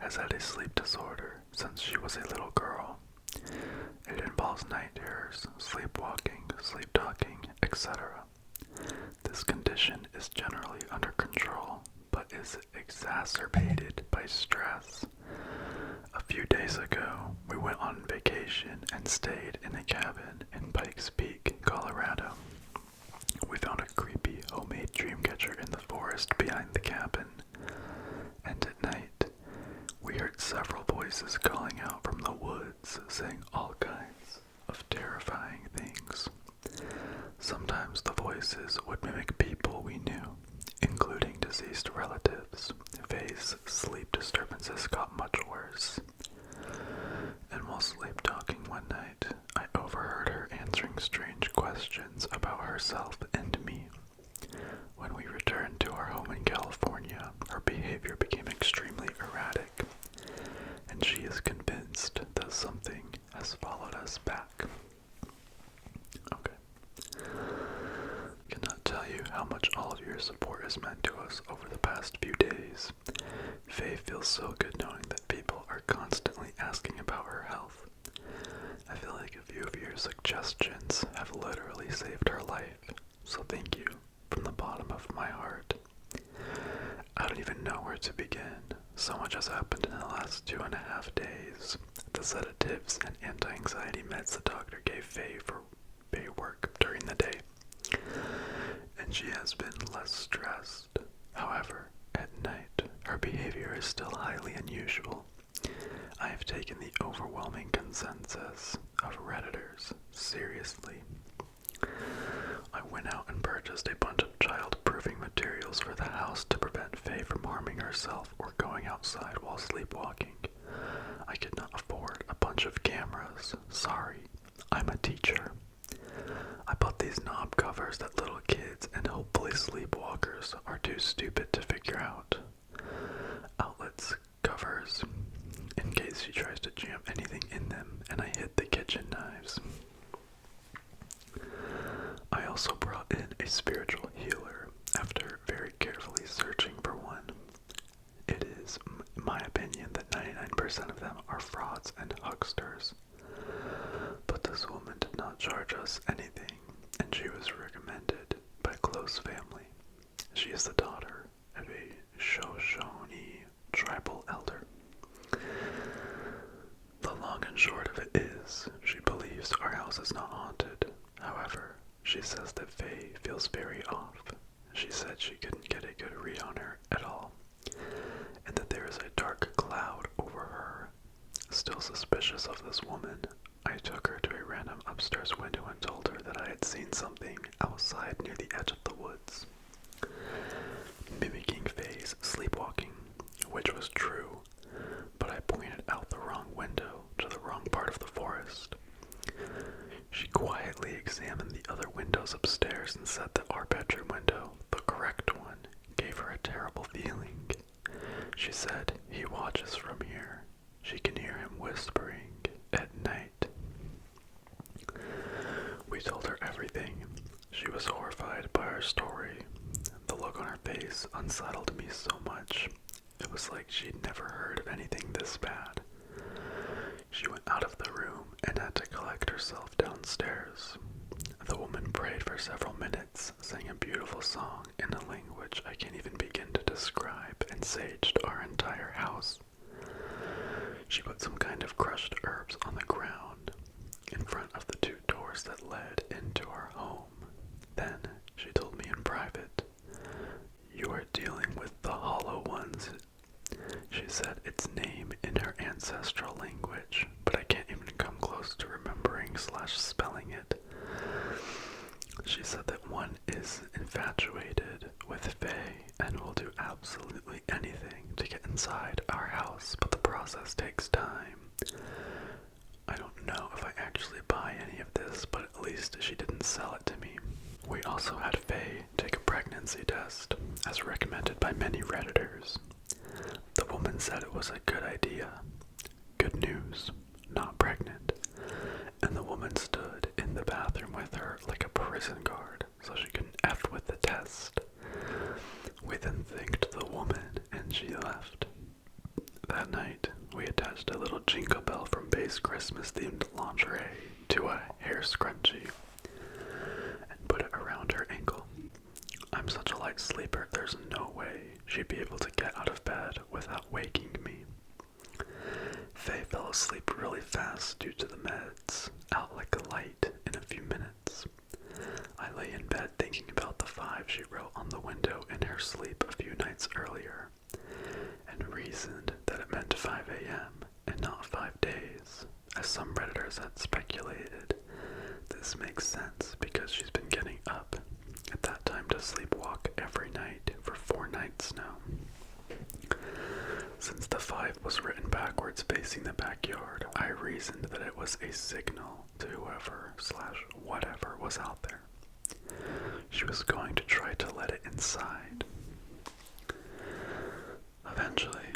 has had a sleep disorder since she was a little girl. It involves night terrors, sleepwalking, sleep talking, etc. This condition is generally under control, but is exacerbated by stress. A few days ago, we went on vacation and stayed in a cabin in Pikes Peak, Colorado. We found a creepy homemade dream catcher in the forest behind the cabin, and at night, we heard several voices calling out from the woods, saying all kinds of terrifying things. Sometimes the voices would mimic people we knew, including deceased relatives. Faye's sleep disturbances got much worse. And while sleep talking one night, I overheard her answering strange questions about herself and me. When we returned to our home in California, her behavior became extremely erratic, and she is convinced that something has followed us back. Okay. Cannot tell you how much all of your support has meant to us over the past few days. Faye feels so good knowing that people are constantly asking about her health. I feel like a few of your suggestions have literally saved her life, so thank you from the bottom of my heart. I don't even know where to begin. So much has happened in the last 2.5 days. The sedatives and anti-anxiety meds the doctor gave Faye work during the day, and she has been less stressed. However, at night, her behavior is still highly unusual. I have taken the overwhelming consensus of Redditors seriously. I went out and purchased a bunch of child-proofing materials for the house to prevent Faye from harming herself or going outside while sleepwalking. I could not afford a bunch of cameras. Sorry, I'm a teacher. I bought these knob covers that little kids and hopefully sleepwalkers are too stupid to figure out. Outlets covers in case she tries to jam anything in them, and I hid the kitchen knives. I also brought in a spiritual healer after very carefully searching for one. It is my opinion that 99% of them are frauds and hucksters. But this woman did not charge us anything, and she was recommended by close family. She is the daughter of a Shoshone tribal elder. The long and short of it is, she believes our house is not haunted. However, she says that Faye feels very off. She said she couldn't get a good read on her at all, and that there is a dark cloud over her. Still suspicious of this woman, I took her to a random upstairs window and told her that I had seen something outside near the edge of the woods, mimicking Faye's sleepwalking, which was true, but I pointed out the wrong window to the wrong part of the forest. She quietly examined the other windows upstairs and said that our bedroom window, the correct one, gave her a terrible feeling. She said he watches from here. She can hear him whispering at night. We told her everything. She was horrified by our story. The look on her face unsettled me so much. It was like she'd never heard of anything this bad. She went out of the room and had to collect herself downstairs. The woman prayed for several minutes, sang a beautiful song in a language I can't even begin to describe, and saged our entire house. She put some kind of crushed herbs on the ground in front of the 2 doors that led into our home. Then she told me in private, "You are dealing with the hollow ones." She said its name in her ancestral language, but I can't even come close to remembering/spelling it. She said that one is infatuated with Faye and will do absolutely anything to get inside our house, but the process takes time. I don't know if I actually buy any of this, but at least she didn't sell it to me. We also had Faye take a pregnancy test, as recommended by many Redditors. The woman said it was a good idea. Good news, not pregnant. And the woman stood in the bathroom with her like a prison guard, so she couldn't F with the test. We then thanked the woman, and she left. That night, jingle bell from Bay's Christmas-themed lingerie to a hair scrunchie and put it around her ankle. I'm such a light sleeper, there's no way she'd be able to get out of bed without waking me. Faye fell asleep really fast due to the meds, out like a light in a few minutes. I lay in bed thinking about the 5 she wrote on the window in her sleep a few nights earlier, and reasoned that it meant 5 a.m. and not 5 days, as some Redditors had speculated. This makes sense because she's been getting up at that time to sleepwalk every night for 4 nights now. Since the 5 was written backwards facing the backyard, I reasoned that it was a signal to whoever/whatever was out there. She was going to try to let it inside. Eventually,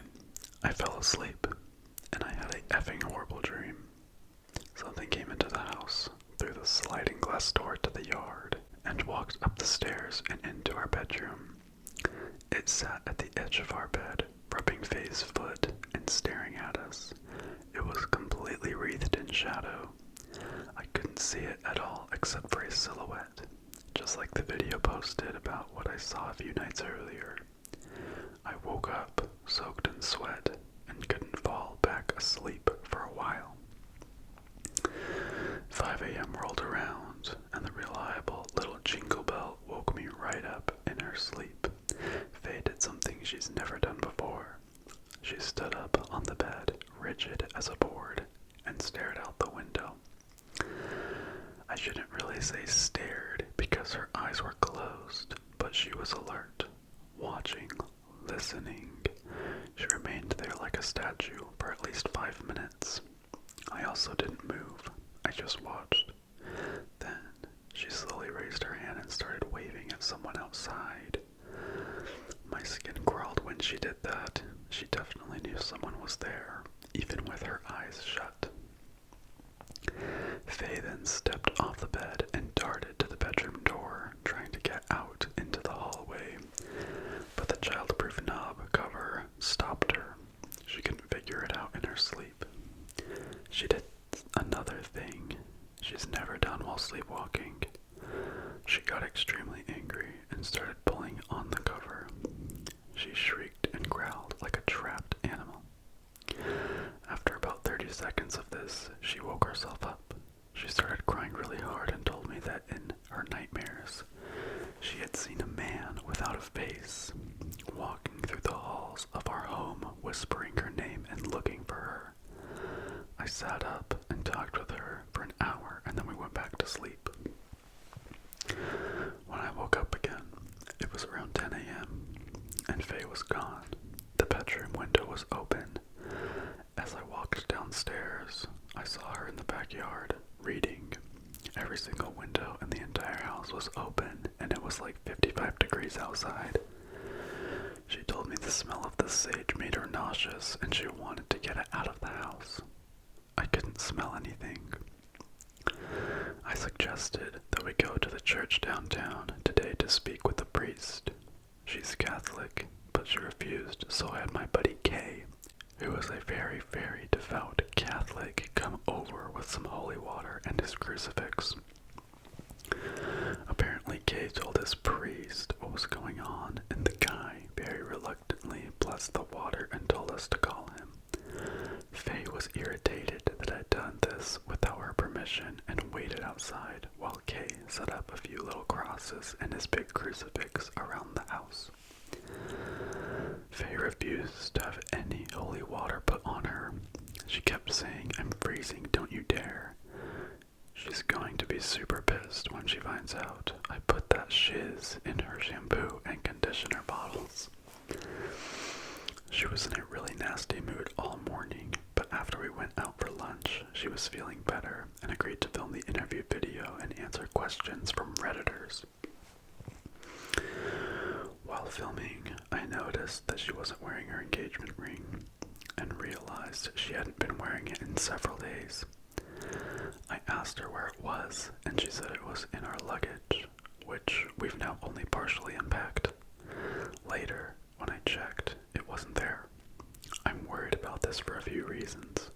I fell asleep, and I had a effing horrible dream. Something came into the house through the sliding glass door to the yard and walked up the stairs and into our bedroom. It sat at the edge of our bed, rubbing Faye's foot and staring at us. It was completely wreathed in shadow. I couldn't see it at all except for a silhouette, just like the video posted about what I saw a few nights earlier. I woke up, soaked in sweat, and couldn't fall back asleep for a while. 5 a.m. rolled around, and the reliable little jingle bell woke me right up in her sleep. Faye did something she's never done before. She stood up on the bed, rigid as a board, and stared out the window. I shouldn't really say stared, because her eyes were closed, but she was alert, watching, listening. She remained there like a statue for at least 5 minutes. I also didn't move. I just watched. Then, she slowly raised her hand and started waving at someone outside. My skin crawled when she did that. She definitely knew someone was there, even with her eyes shut. Faye then stepped off the bed and darted to the bedroom door, trying to get out into the hallway. But the childproof knob cover stopped her. She couldn't figure it out in her sleep. She did another thing she's never done while sleepwalking. She got extremely angry and started pulling on the cover. She shrieked and growled like a trapped animal. After about 30 seconds of this, she woke herself up. She started crying really hard and told me that in her nightmares, she had seen a man without a face walking through the halls of our home, whispering her name and looking for her. I sat up and talked with her for an hour, and then we went back to sleep. When I woke up again, it was around 10 a.m., and Faye was gone. The bedroom window was open. As I walked downstairs, I saw her in the backyard, reading. Every single window in the entire house was open, and it was like 55 degrees outside. She told me the smell of the sage made her nauseous, and she wanted to get it out of the house. I couldn't smell anything. I suggested that we go to the church downtown today to speak with the priest. She's Catholic, but she refused, so I had my buddy Kay, who is a very, very devout Catholic, come over with some holy water and his crucifix. Apparently Kay told his priest what was going on, and the guy very reluctantly blessed the water and told us to call him. Faye was irritated that I'd done this without her permission and waited outside while Kay set up a few little crosses and his big crucifix around the house. Faye refused to have any holy water put on her. She kept saying, "I'm freezing, don't you dare." She's going to be super pissed when she finds out I put that shiz in her shampoo and conditioner bottles. She was in a really nasty mood all morning, but after we went out for lunch, she was feeling better and agreed to film the interview video and answer questions from Redditors. While filming, I noticed that she wasn't wearing her engagement ring and realized she hadn't been wearing it in several days. I asked her where it was, and she said it was in our luggage, which we've now only partially unpacked. Later, when I checked, it wasn't there. I'm worried about this for a few reasons.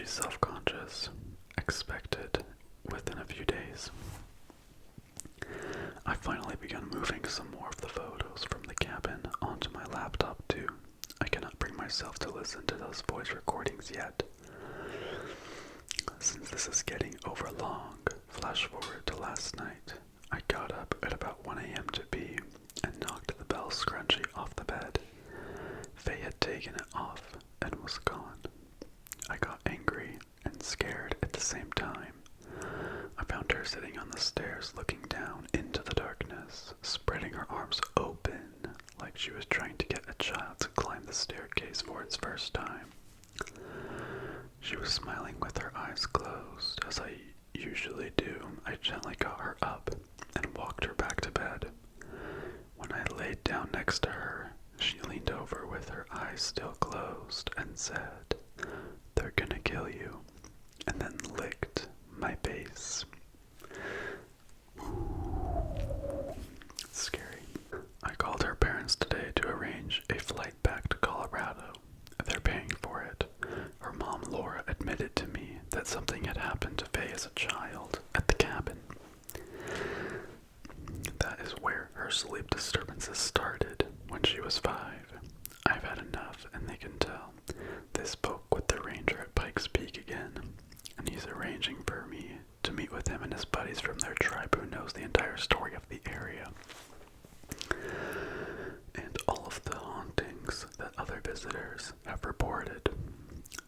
She's self-conscious. Expected within a few days. I finally began moving some more of the photos from the cabin onto my laptop too. I cannot bring myself to listen to those voice recordings yet. Since this is getting overlong, flash forward to last night. I got up at about 1 a.m. to pee and knocked the bell scrunchie off the bed. Faye had taken it off and was gone. I got angry and scared at the same time. I found her sitting on the stairs looking down into the darkness, spreading her arms open like she was trying to get a child to climb the staircase for its first time. She was smiling with her eyes closed. As I usually do, I gently got her up and walked her back to bed. When I laid down next to her, she leaned over with her eyes still closed and said, "They're gonna kill you," and then licked my face. It's scary. I called her parents today to arrange a flight back to Colorado. They're paying for it. Her mom, Laura, admitted to me that something had happened to Faye as a child at the cabin. That is where her sleep disturbances started when she was 5. I've had enough, and they can tell. They spoke with the ranger at Pikes Peak again, and he's arranging for me to meet with him and his buddies from their tribe who knows the entire story of the area. And all of the hauntings that other visitors have reported.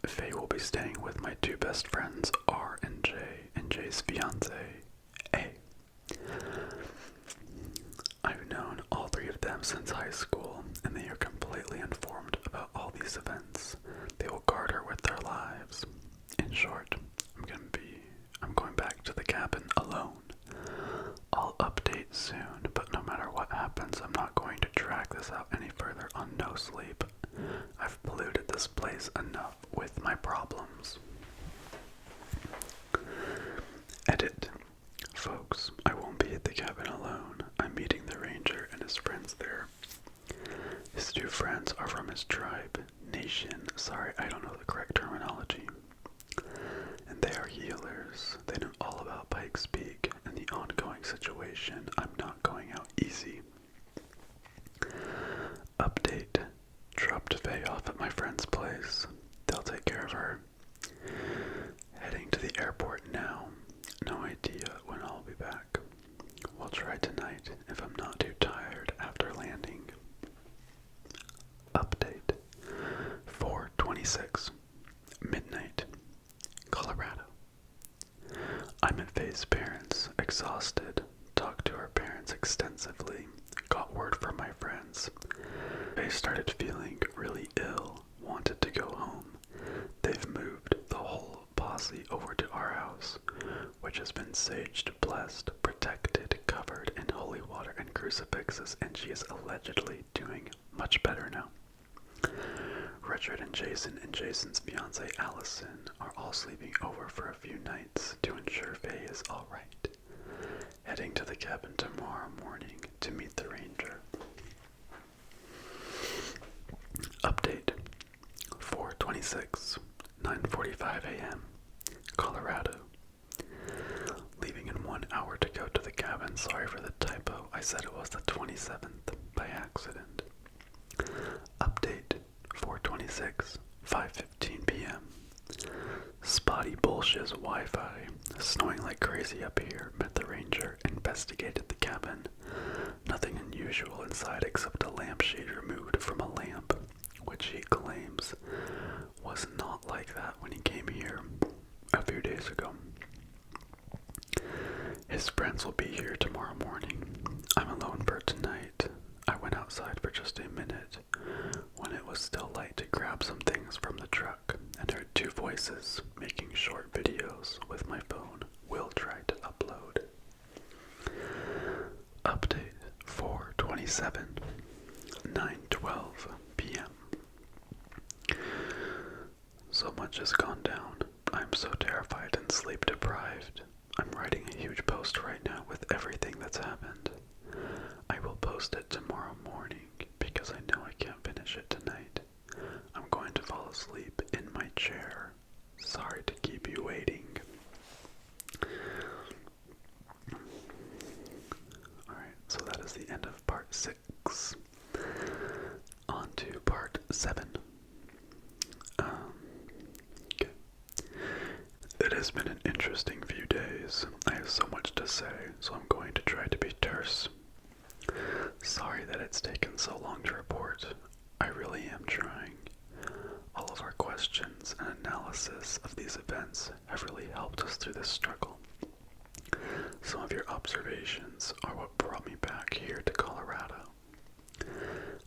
Faye will be staying with my 2 best friends, R and J, and J's fiance, A. I've known all 3 of them since high school, and they are completely informed about all these events. They will guard her with their lives. In short, I'm going back to the cabin alone. I'll update soon, but no matter what happens, I'm not going to drag this out any further on no sleep. I've polluted this place enough with my problems. Edit. Folks, I won't be at the cabin alone. I'm meeting the ranger and his friends there. His 2 friends are from his tribe, nation, sorry, I don't know the correct terminology. And they are healers. They know all about Pikes Peak and the ongoing situation. I'm not going out easy. Update. Dropped Faye off at my friend's place. They'll take care of her. Heading to the airport now. No idea when I'll be back. We'll try tonight if I'm not too tired after landing. Update. 4:26. Midnight. Colorado. I'm at Faye's parents, exhausted. Talked to her parents extensively. Got word from my friends. Faye started feeling really ill, wanted to go home. They've moved the whole posse over to our house, which has been saged, blessed, protected, covered in holy water and crucifixes, and she is allegedly doing much better now. Richard and Jason's fiancée Allison are all sleeping over for a few nights to ensure Faye is alright. Heading to the cabin tomorrow morning to meet the ranger. Update. 4:26, 9:45 a.m. Colorado. Leaving in 1 hour to go to the cabin. Sorry for the typo. I said it was the 27th by accident. Update. 4:26, 5:15 p.m. Spotty bullshit Wi-Fi. Snowing like crazy up here. Met the ranger. Investigated the cabin. Nothing unusual inside except a lampshade removed from a lamp, which he claims was not like that when he came here a few days ago. His friends will be here tomorrow morning. I'm alone for tonight. I went outside for just a minute when it was still light to grab some things from the truck and heard 2 voices making short videos with my phone. Will try to upload. Update. 4:27, 9:12 p.m. So much has gone down. I'm so terrified and sleep deprived. I'm writing a huge post right now with everything that's happened. I will post it tomorrow morning because I know I can't finish it tonight. I'm going to fall asleep in my chair. sorry to keep you waiting. Alright, so that is the end of part 6. On to part 7. Okay. It has been an interesting few days. I have so much to say, so I'm going to try to be terse. Sorry that it's taken so long to report. I really am trying. All of our questions and analysis of these events have really helped us through this struggle. Some of your observations are what brought me back here to Colorado.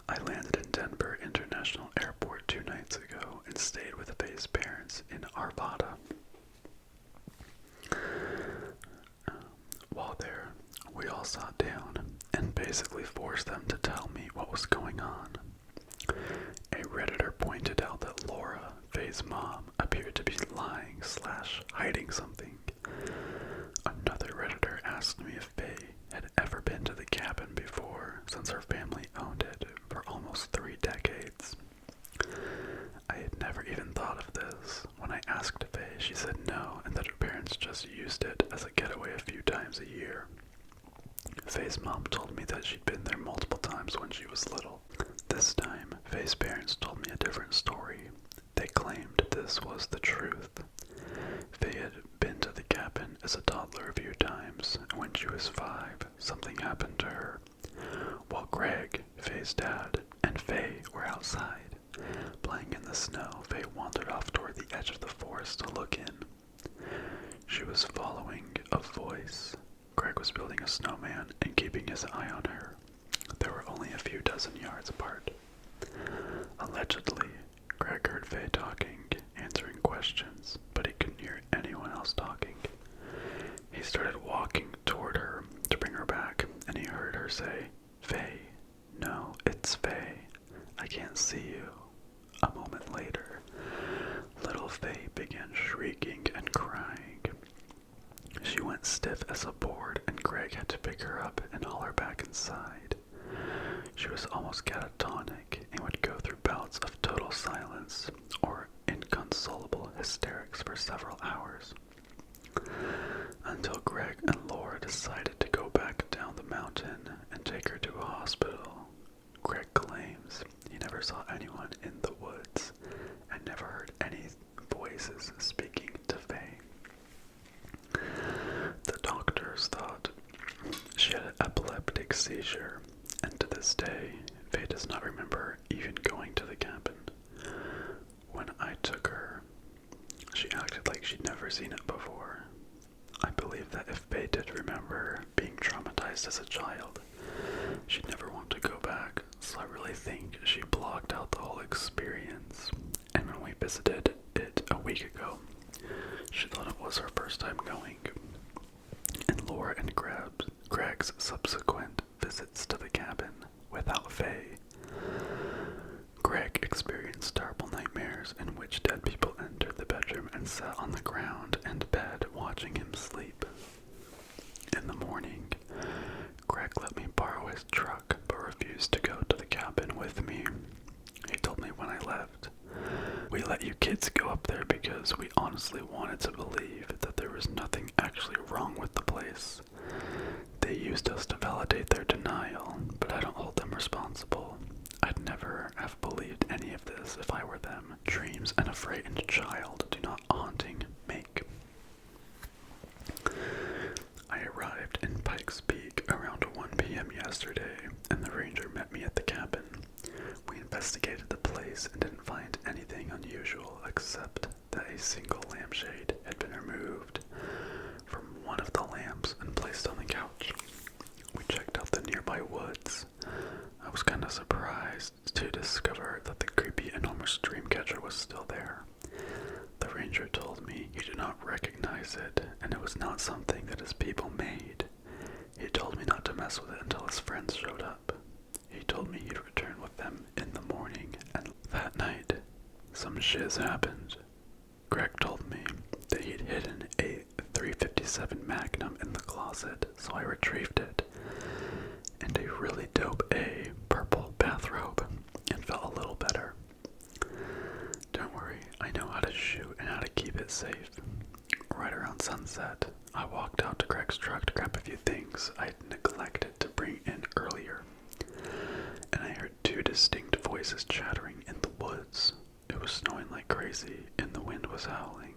I landed in Denver International Airport 2 nights ago and stayed with Faye's parents in Arvada. While there, we all sat down and basically forced them to tell me what was going on. A Redditor pointed out that Laura, Faye's mom, appeared to be lying/hiding something. Another Redditor asked me if Faye had ever been to the cabin before, since her family owned it for almost 3 decades. I had never even thought of this. When I asked Faye, she said no, and that her parents just used it as a getaway a few times a year. Faye's mom told me that she'd been there multiple times when she was little. This time, Faye's parents told me a different story. They claimed this was the truth. Faye had been to the cabin as a toddler a few times, and when she was 5, something happened to her. While Greg, Faye's dad, and Faye were outside, playing in the snow, Faye wandered off toward the edge of the forest to look in. She was following a voice. Greg was building a snowman and keeping his eye on her. They were only a few dozen yards apart. Allegedly, Greg heard Faye talking, answering questions, but he couldn't hear anyone else talking. He started walking toward her to bring her back, and he heard her say, "Faye, no, it's Faye. I can't see you." A moment later, little Faye began shrieking and crying. She went stiff as a board, and Greg had to pick her up and haul her back inside. She was almost catatonic and would go through bouts of total silence or inconsolable hysterics for several hours. Until Greg and Laura decided to go back down the mountain and take her to a hospital. Greg claims he never saw anyone in the woods and never heard any voices speaking to Faye. The doctors thought she had an epileptic seizure, and to this day, Faye does not remember even going to the cabin. When I took her, she acted like she'd never seen it before. I believe that if Faye did remember being traumatized as a child, she'd never want to go back, so I really think she blocked out the whole experience. And when we visited it a week ago, she thought it was her first time going. And Laura and Greg's subsequent visits to the cabin without Faye, Greg experienced terrible nightmares in which dead people entered the bedroom and sat on the ground and bed watching him sleep. In the morning, Greg let me borrow his truck but refused to go to the cabin with me. He told me when I left, "We let you kids go up there because we honestly wanted to believe that there was nothing actually wrong with the place. They used us to validate their denial, but I don't hold them responsible. I'd never have believed any of this if I were them. Dreams and a frightened child do not haunting make." I arrived in Pikes Peak around 1 p.m. yesterday, and the ranger met me at the cabin. We investigated the place and didn't find anything unusual except that a single lampshade had been removed from one of the lamps and placed on the couch. We checked out the nearby woods. I was kind of surprised to discover that the creepy enormous dream catcher was still there. The ranger told me he did not recognize it, and it was not something that his people made. He told me not to mess with it until his friends showed up. He told me he'd return with them in the morning, and that night, some shiz happened. Greg told me that he'd hidden a .357 Magnum in the closet, so I retrieved it, and a really dope purple bathrobe, and felt a little better. Don't worry, I know how to shoot and how to keep it safe. right around sunset, I walked out to Greg's truck to grab a few things I'd neglected to bring in earlier, and I heard two distinct voices chattering in the woods. It was snowing like crazy, and the wind was howling.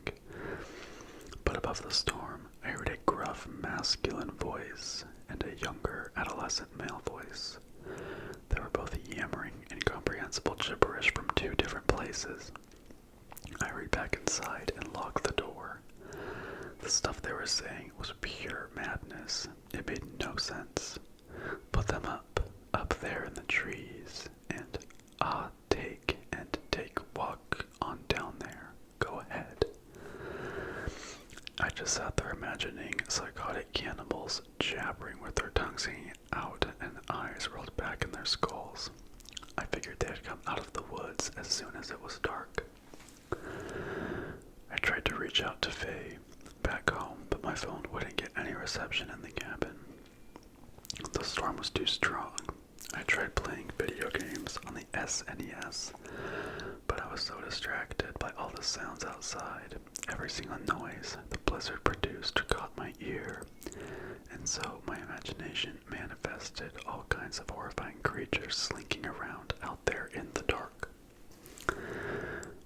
But above the storm, I heard a gruff masculine voice and a younger adolescent male voice. They were both yammering incomprehensible gibberish from two different places. I hurried back inside and locked the door. The stuff they were saying was pure madness. It made no sense. Put them up there in the trees, and take walk on down there. Go ahead. I just sat there imagining psychotic cannibals jabbering with their tongues hanging out and eyes rolled back in their skulls. I figured they had come out of the woods as soon as it was dark. I tried to reach out to Faye back home, but my phone wouldn't get any reception in the cabin. The storm was too strong. I tried playing video games on the SNES, but I was so distracted by all the sounds outside. Every single noise the blizzard produced caught my ear, and so my imagination manifested all kinds of horrifying creatures slinking around out there in the dark.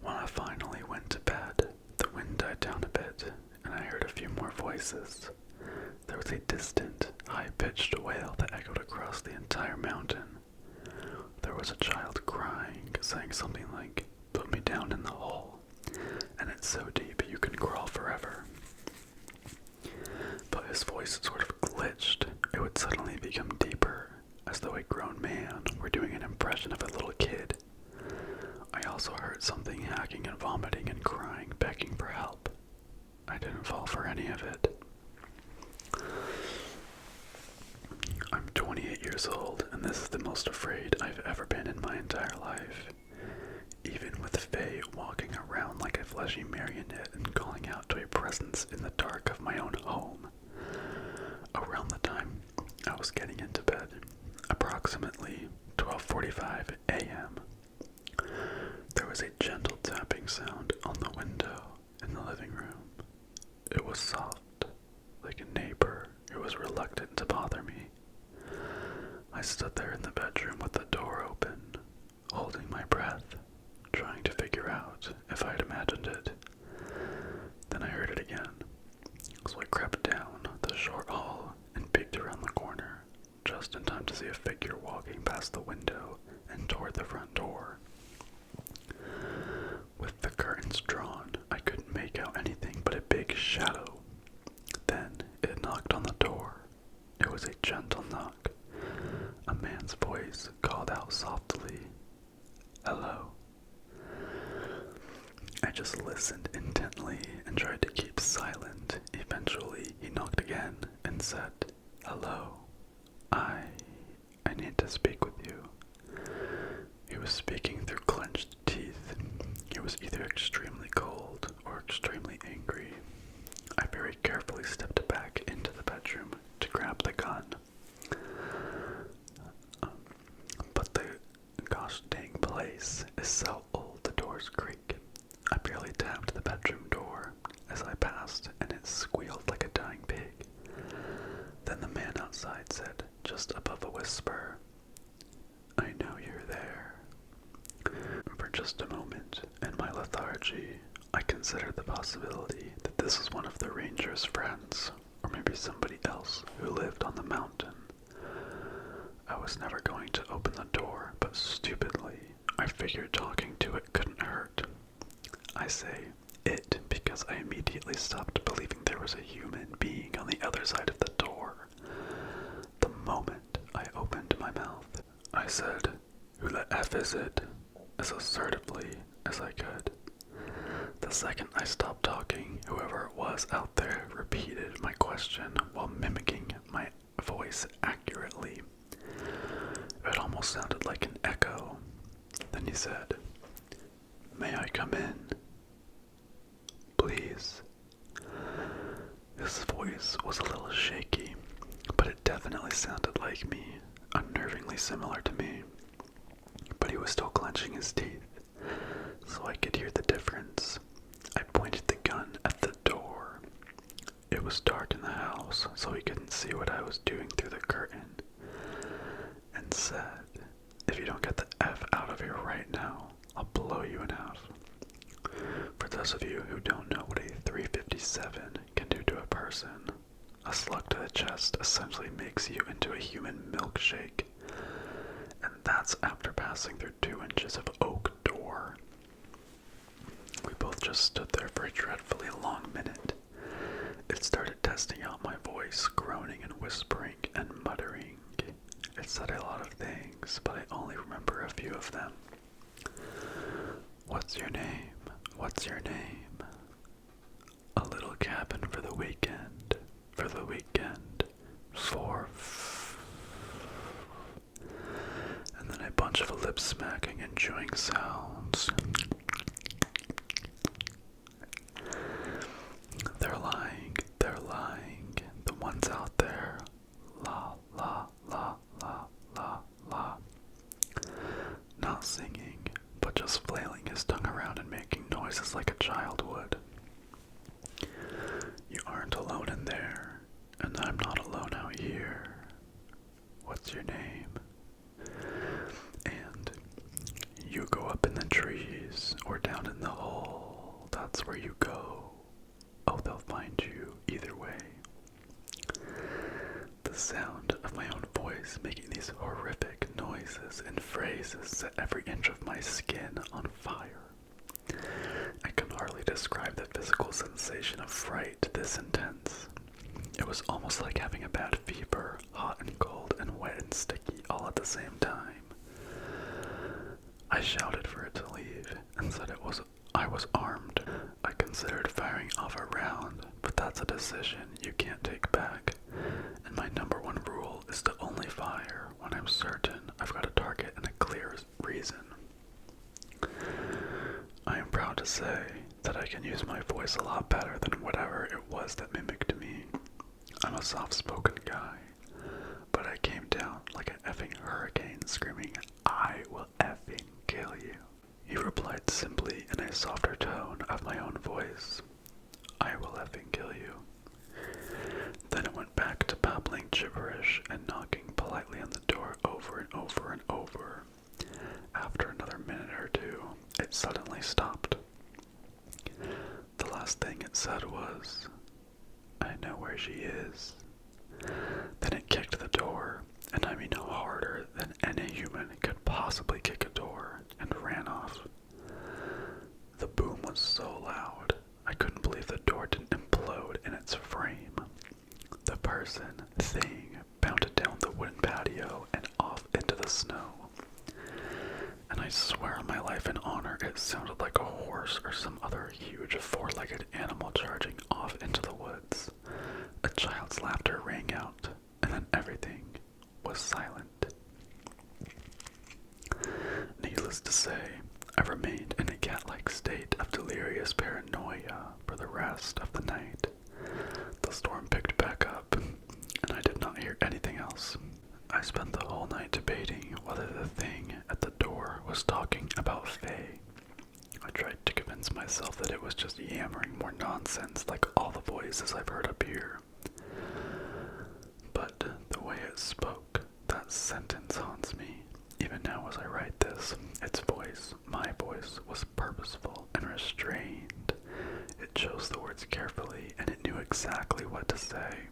When I finally went to bed, the wind died down a bit, and I heard a few more voices. There was a distant, high-pitched wail that echoed across the entire mountain. There was a child crying, saying something like, "Put me down in the hole, and it's so deep you can crawl forever." But his voice sort of glitched. It would suddenly become deeper, as though a grown man were doing an impression of a little kid. I also heard something hacking and vomiting and crying, begging for help. I didn't fall for any of it. I'm 28 years old, and this is the most afraid I've ever been in my entire life. Even with Faye walking around like a fleshy marionette and calling out to a presence in the dark of my own home. Around the time I was getting into bed, approximately 12:45 a.m., there was a gentle tapping sound on the window in the living room. It was soft, like a neighbor who was reluctant to bother me. I stood there in the bedroom with the door open, holding my breath, trying to figure out if I'd imagined it. Then I heard it again, so I crept down the short hall and peeked around the corner, just in time to see a figure walking past the window and toward the front door. With the curtains drawn, I couldn't make out anything but a big shadow. Then it knocked on the door. It was a gentle knock. A man's voice called out softly, "Hello." I just listened intently and tried to keep silent. Eventually, he knocked again and said, "Hello. I need to speak with you." He was speaking through clenched teeth. He was either extremely cold or extremely angry. I very carefully stepped back into the bedroom to grab the gun. But the gosh dang place is so old the doors creak. I barely tapped the bedroom door as I passed, and it squealed like a dying pig. Then the man outside said, just above a whisper, "I know you're there." For just a moment, in my lethargy, I considered the possibility that this was one of the ranger's friends, or maybe somebody else who lived on the mountain. I was never going to open the door, but stupidly, I figured talking to it couldn't hurt. I say it because I immediately stopped believing there was a human being on the other side of the door. The moment I opened my mouth, I said, "Who the F is it?" as assertively as I could. The second I stopped talking, whoever it was out there repeated my question while mimicking my voice accurately. It almost sounded like an echo. Then he said, "May I come in? Please." His voice was a little shaky, but it definitely sounded like me, unnervingly similar to me. But he was still clenching his teeth, so I could hear the difference. I pointed the gun at the door. house so he couldn't see what I was doing through the curtain, and said, "If you don't get the F out of here right now, I'll blow you in half." For those of you who don't know what a 357 can do to a person, a slug to the chest essentially makes you into a human milkshake, and that's after passing through 2 inches of oak door. We both just stood there for a dreadfully long minute. It started testing out my voice, groaning and whispering and muttering. It said a lot of things, but I only remember a few of them. "What's your name? What's your name?" "A little cabin for the weekend, for the weekend, for and then a bunch of lip smacking and chewing sounds. "They're lying, they're lying, the ones out there. La, la, la, la, la, la." Not singing, but just flailing his tongue around and making noises like a child would. "You aren't alone in there, and I'm not alone out here. What's your name?" And "You go up in the trees or down in the hole. That's where you go. Oh, they'll find you either way." The sound of my own voice making these horrific noises and phrases set every inch of my skin on fire. I can hardly describe the physical sensation of fright this intense. It was almost like having a bad fever, hot and cold and wet and sticky all at the same time. I shouted for it to leave and said I was armed. I considered firing off a round, but that's a decision you can't take back, and my number one rule is to only fire when I'm certain I've got a target and a clear reason. I am proud to say that I can use my voice a lot better than whatever it was that mimicked me. I'm a soft-spoken guy, but I came down like an effing hurricane screaming, "I will effing kill you." He replied simply in a softer tone of my own voice, "I will effing kill you." Then it went back to babbling gibberish and knocking politely on the door over and over and over. After another minute or two, it suddenly stopped. The last thing it said was, "I know where she is." Then it kicked the door, and I mean harder than any human could possibly kick a door, and ran off. The boom was so loud, I couldn't believe the door didn't implode in its frame. The thing bounded down the wooden patio and off into the snow. And I swear on my life and honor, it sounded like a horse or some other huge four-legged animal charging off into the woods. A child's laughter rang out, and then everything was silent. Needless to say, I remained in a cat-like state of delirious paranoia for the rest of the night. The storm picked back up, and I did not hear anything else. I spent the whole night debating whether the thing at the door was talking about Faye. I tried to convince myself that it was just yammering more nonsense like all the voices I've heard up here. But the way it spoke, that sentence haunts me. Even now as I write this, its voice, my voice, was purposeful and restrained. It chose the words carefully, and it knew exactly what to say.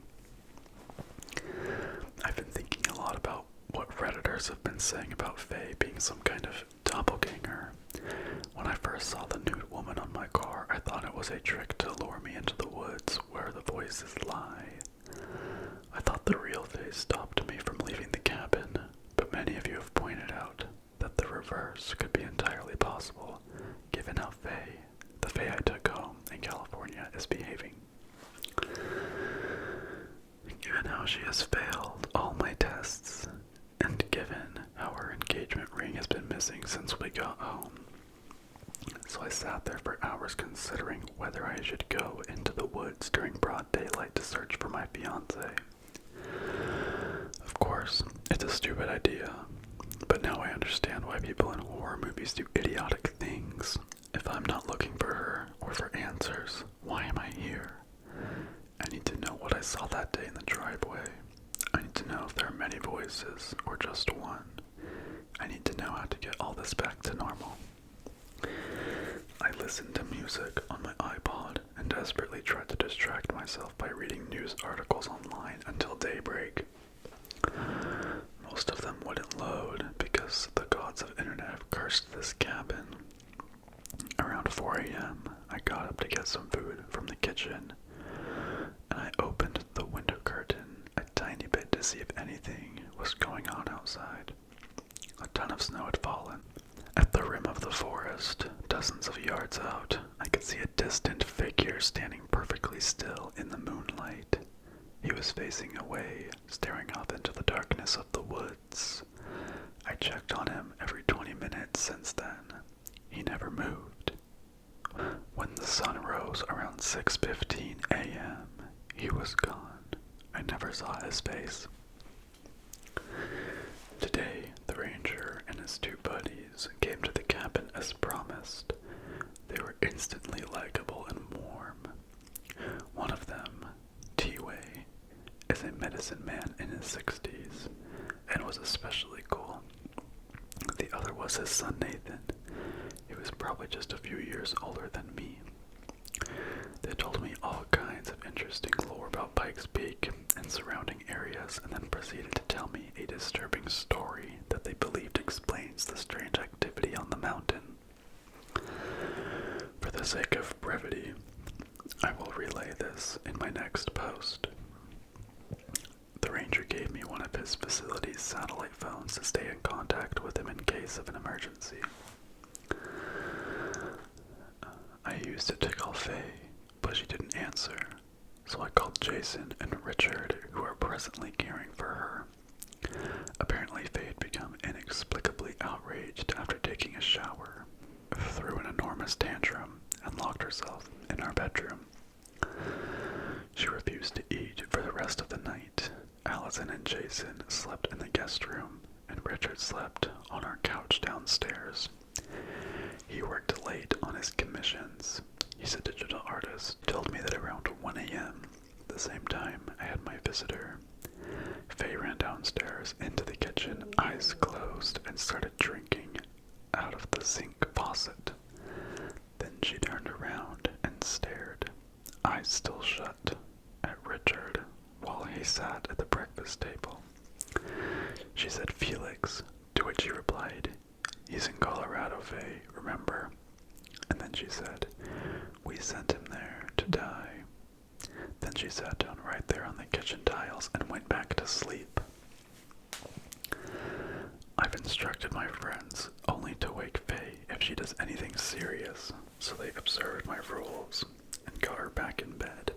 I've been thinking a lot about what Redditors have been saying about Faye being some kind of doppelganger. When I first saw the nude woman on my car, I thought it was a trick to lure me into the woods where the voices lie. I thought the real Faye stopped me from leaving the cabin, but many of you have pointed out that the reverse could be entirely possible, given how the Faye I took home in California, is behaving. Given how she has failed all my tests, and given how her engagement ring has been missing since we got home. So I sat there for hours considering whether I should go into the woods during broad daylight to search for my fiancée. Of course, it's a stupid idea, but now I understand why people in horror movies do idiotic things. If I'm not looking for her or for answers, why am I here? I need to know what I saw that day in the driveway. I need to know if there are many voices or just one. I need to know how to get all this back to normal. I listened to music on my iPod and desperately tried to distract myself by reading news articles online until daybreak. Most of them wouldn't load because the gods of internet have cursed this cabin. Around 4 a.m., I got up to get some food from the kitchen, and I opened the window curtain a tiny bit to see if anything was going on outside. A ton of snow had fallen. At the rim of the forest, dozens of yards out, I could see a distant figure standing perfectly still in the moonlight. He was facing away, staring off into the darkness of the woods. I checked on him every 20 minutes since then. He never moved. When the sun rose around 6:15 a.m., he was gone. I never saw his face. Today, the ranger and his two buddies came to the cabin as promised. They were instantly likable and warm. One of them, T-Way, is a medicine man in his 60s and was especially cool. The other was his son Nathan. He was probably just a few years older than me. They told me all kinds of interesting lore about Pikes Peak and surrounding areas, and then proceeded to tell me a disturbing story that they believed explains the strange activity on the mountain. For the sake of brevity, I will relay this in my next post. The ranger gave me one of his facility's satellite phones to stay in contact with him in case of an emergency. I used it to call Faye, but she didn't answer, so I called Jason and Richard, who are presently caring for her. Apparently Faye had become inexplicably outraged after taking a shower, threw an enormous tantrum, and locked herself in our bedroom. She refused to eat for the rest of the night. Allison and Jason slept in the guest room, and Richard slept on our couch downstairs. He worked late on his commissions. He's a digital artist. He told me that around 1 a.m., the same time I had my visitor, Faye ran downstairs into the kitchen, eyes closed, and started drinking out of the sink faucet. Then she turned around and stared, eyes still shut, at Richard while he sat at the breakfast table. She said, "Felix," to which he replied, "He's in Colorado, Faye, remember?" And then she said, "We sent him there to die." Then she sat down right there on the kitchen tiles and went back to sleep. I've instructed my friends only to wake Faye if she does anything serious, so they observed my rules and got her back in bed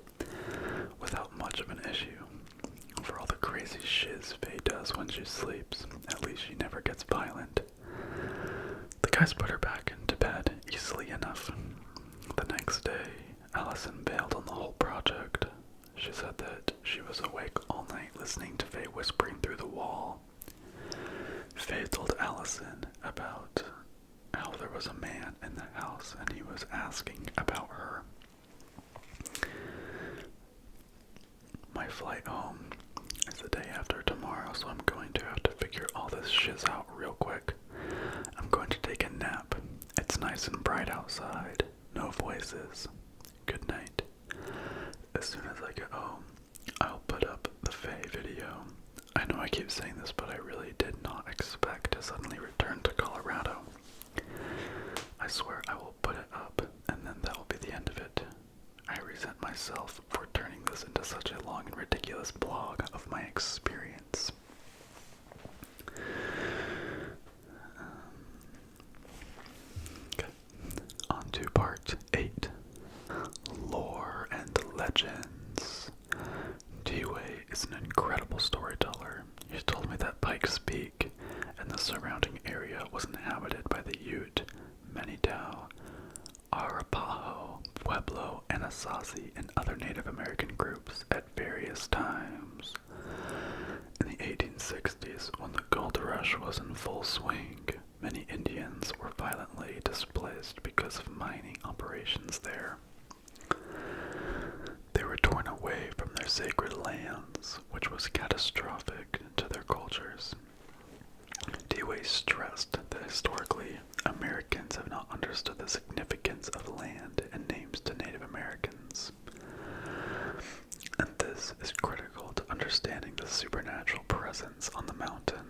without much of an issue. For all the crazy shiz Faye does when she sleeps, at least she never gets violent. The guys put her back into bed easily enough. The next day, Allison bailed on the whole project. She said that she was awake all night listening to Faye whispering through the wall. Faye told Allison about how there was a man in the house and he was asking about her. My flight home is the day after tomorrow, so I'm going to have to figure all this shiz out real quick. I'm going to take a nap. It's nice and bright outside. No voices. Good night. As soon as I get home, I'll put up the Faye video. I know I keep saying this, but I really did not expect to suddenly return to Colorado. I swear I will put it up, and then that will be the end of it. I resent myself for turning this into such a long and ridiculous blog of my experience. On to part 8. Lore and legends. T-Way is an incredible storyteller. He told me that Pikes Peak and the surrounding area was inhabited by the Ute, Manitao, Arapaho, Pueblo, Anasazi, and other Native American groups at various times. In the 1860s, when the gold rush was in full swing, many Indians were violently displaced because of mining operations there. They were torn away from their sacred lands, which was catastrophic to their cultures. Dewey stressed that historically, Americans have not understood the significance of land and names to Native Americans. And this is critical to understanding the supernatural presence on the mountain.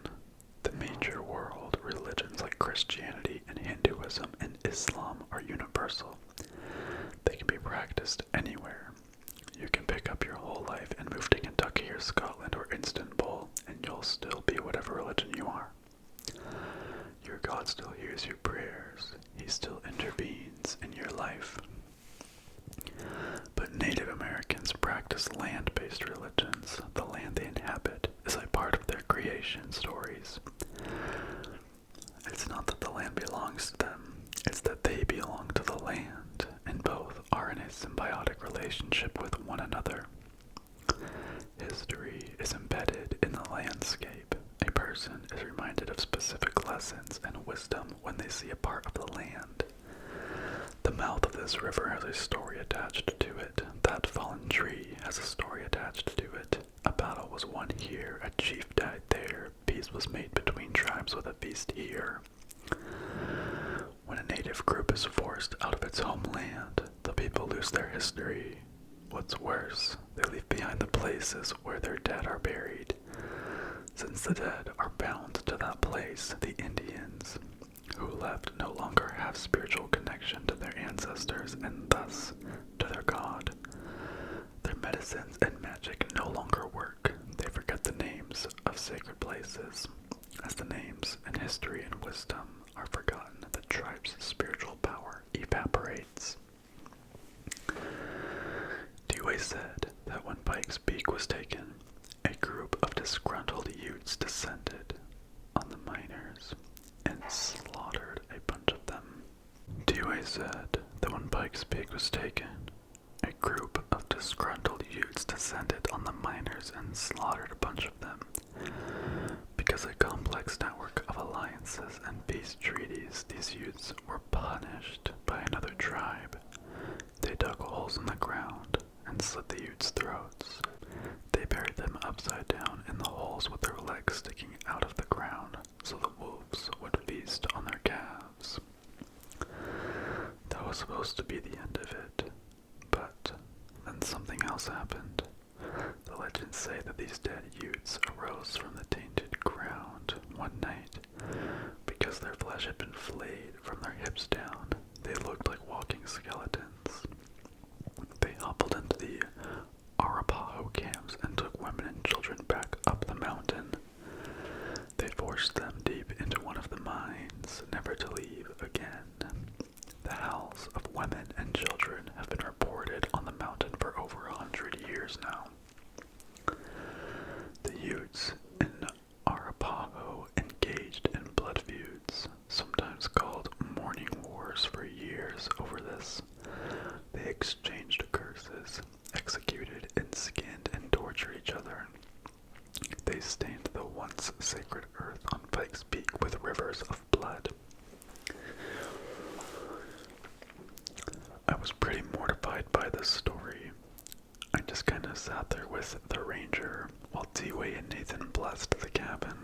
The major world religions like Christianity and Hinduism and Islam are universal. They can be practiced anywhere. You can pick up your whole life and move to Kentucky or Scotland or Istanbul, and you'll still be whatever religion you are. Your God still hears your prayers. He still intervenes in your life. But Native Americans practice land-based religions. The land they inhabit is a part of their creation stories. It's not that the land belongs to them, it's that they belong to the land, and both are in a symbiotic relationship with one another. History is embedded in the landscape. A person is reminded of specific lessons and wisdom when they see a part of the land. The mouth of this river has a story attached to it. That fallen tree has a story attached to it. A battle was won here, a chief died there, peace was made between tribes with a feast here. When a native group is forced out of its homeland, the people lose their history. What's worse, they leave behind the places where their dead are buried. Since the dead are bound to that place, the Indians who left no longer have spiritual connection to their ancestors and thus to their God. Their medicines and magic no longer work. They forget the names of sacred places. As the names and history and wisdom are forgotten, the tribe's spiritual power evaporates. Dewey said that when Pike's Peak was taken, a group of disgruntled youths descended on the miners and slaughtered a bunch of them. Dewey said that when Pike's Peak was taken, a group of disgruntled youths descended on the miners and slaughtered a bunch of them. Because a complex network of alliances and peace treaties, these youths were punished by another tribe. They dug holes in the ground and slit the youths' throats. They buried them upside down in the holes with their legs sticking out of the ground so the wolves would feast on their calves. That was supposed to be the end of it, but then something else happened. The legends say that these dead youths arose from the tainted ground one night. Because their flesh had been flayed from their hips down, they looked like walking skeletons. They hobbled into the Arapaho camps and took women and children back up the mountain. They forced them deep into one of the mines, never to leave again. The howls of women and children have been reported on the mountain for over 100 years now. The Utes in Arapaho engaged in blood feuds, sometimes called mourning wars, for years over this. They exchanged curses, executed and skinned and tortured each other. They stained the once sacred earth on Pike's Peak with rivers of blood. I was pretty mortified by this story. I just kind of sat there with the ranger while Dewey and Nathan blessed the cabin.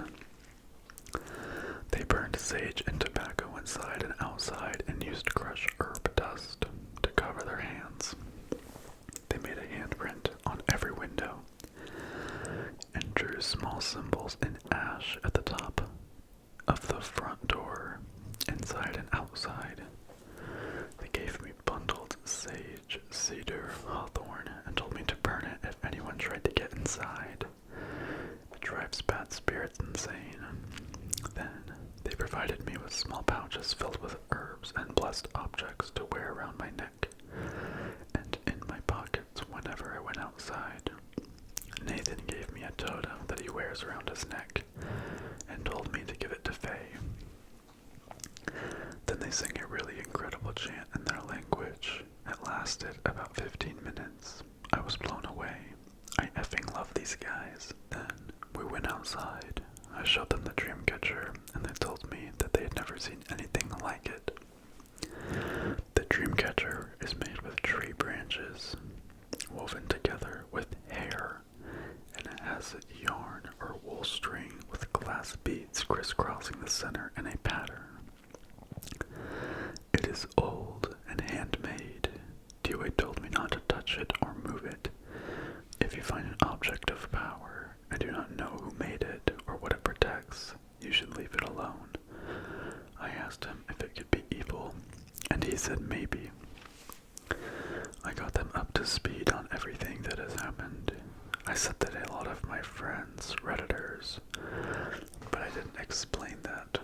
They burned sage and tobacco inside and outside and used crushed herb dust to cover their hands. They made a handprint on every window and drew small symbols in ash at the top of the front door, inside and outside. They gave me bundled sage, cedar, hawthorn, and told me to burn it if anyone tried to get inside. It drives bad spirits insane. Then they provided me with small pouches filled with herbs and blessed objects to wear around my neck and in my pockets whenever I went outside. Nathan gave me a totem that he wears around his neck and told me to give it to Faye. Then they sang a really incredible chant in their language. It lasted about 15 minutes. I was blown away. I effing love these guys. Then we went outside. I showed them the dream catcher, and they told me that they had never seen anything like it. The dream catcher is made with tree branches, woven together with hair, composite yarn or wool string with glass beads crisscrossing the center in a pattern. It is old and handmade. Dewey told me not to touch it or move it. If you find an object of power and do not know who made it or what it protects, you should leave it alone. I asked him if it could be evil, and he said maybe. I got them up to speed on everything that has happened. I said that a lot of my friends, Redditors, but I didn't explain that,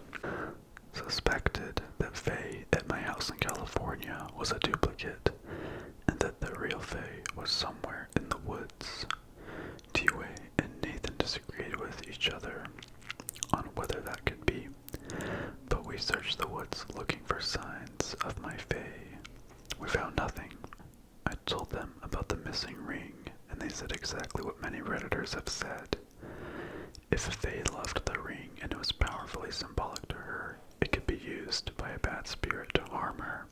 suspected that Faye at my house in California was a duplicate, and that the real Faye was somewhere in the woods. T-Way and Nathan disagreed with each other on whether that could be, but we searched the woods looking for signs of my Faye. We found nothing. I told them about the missing ring, and they said exactly what many Redditors have said. If Faye loved the ring and it was powerfully symbolic to her, it could be used by a bad spirit to harm her.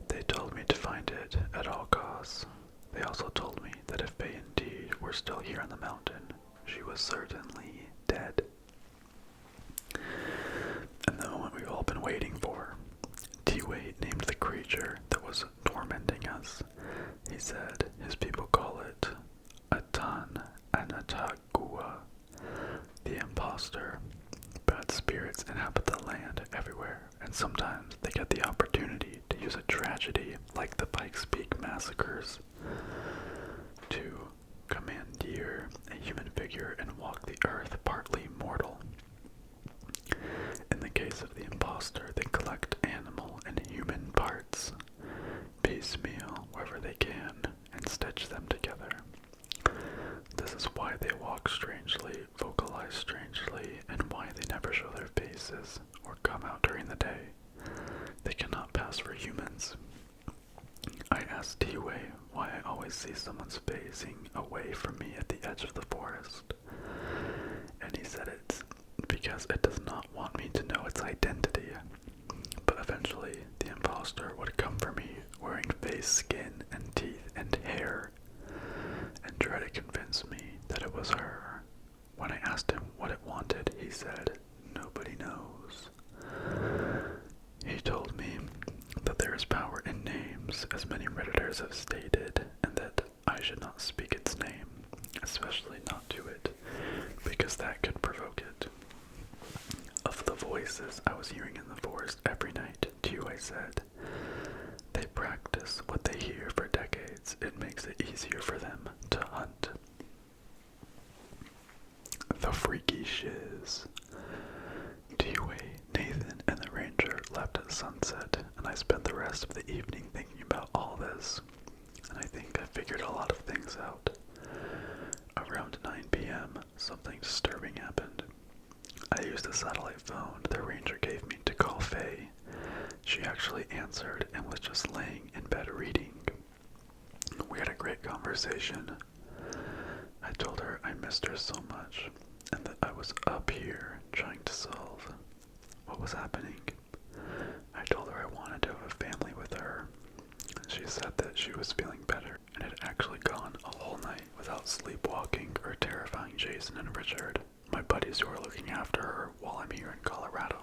They told me to find it at all costs. They also told me that if Faye indeed were still here on the mountain, she was certainly dead. And the moment we've all been waiting for, T-Way named the creature that was tormenting us. He said his people call it Atan Anatagua, the imposter. Bad spirits inhabit the land everywhere, and sometimes they get the opportunity to use a tragedy like the Pikes Peak massacres to commandeer a human figure and walk the earth partly mortal. In the case of the imposter, they collect animal and human parts, piecemeal wherever they can, and stitch them together. This is why they walk strangely, vocalize strangely, and why they never show their faces or come out during the day. They cannot pass for humans. I asked T-Way why I always see someone's facing away from me at the edge of the forest, and he said it's because it does not want me to know its identity. But eventually, the imposter would come for me wearing face skin and teeth and hair, and try to convince me that it was her. When I asked him what it wanted, he said, "Nobody knows." He told me that there is power in names, as many Redditors have stated, and that I should not speak its name, especially not to it, because that could provoke it. Of the voices I was hearing in the forest every night, T-Way said, they practice what they hear for decades. It makes it easier for them to hunt. The freaky shiz. T-Way, Nathan, and the ranger left at sunset, and I spent the rest of the evening thinking about all this, and I think I figured a lot of things out. Around 9 p.m., something disturbing happened. I used a satellite phone the ranger gave me to call Faye. She actually answered and was just laying in bed reading. We had a great conversation. I told her I missed her so much, and that I was up here trying to solve what was happening. I told her I wanted to have a family with her. She said that she was feeling better and had actually gone a whole night without sleepwalking or terrifying Jason and Richard, my buddies who are looking after her while I'm here in Colorado.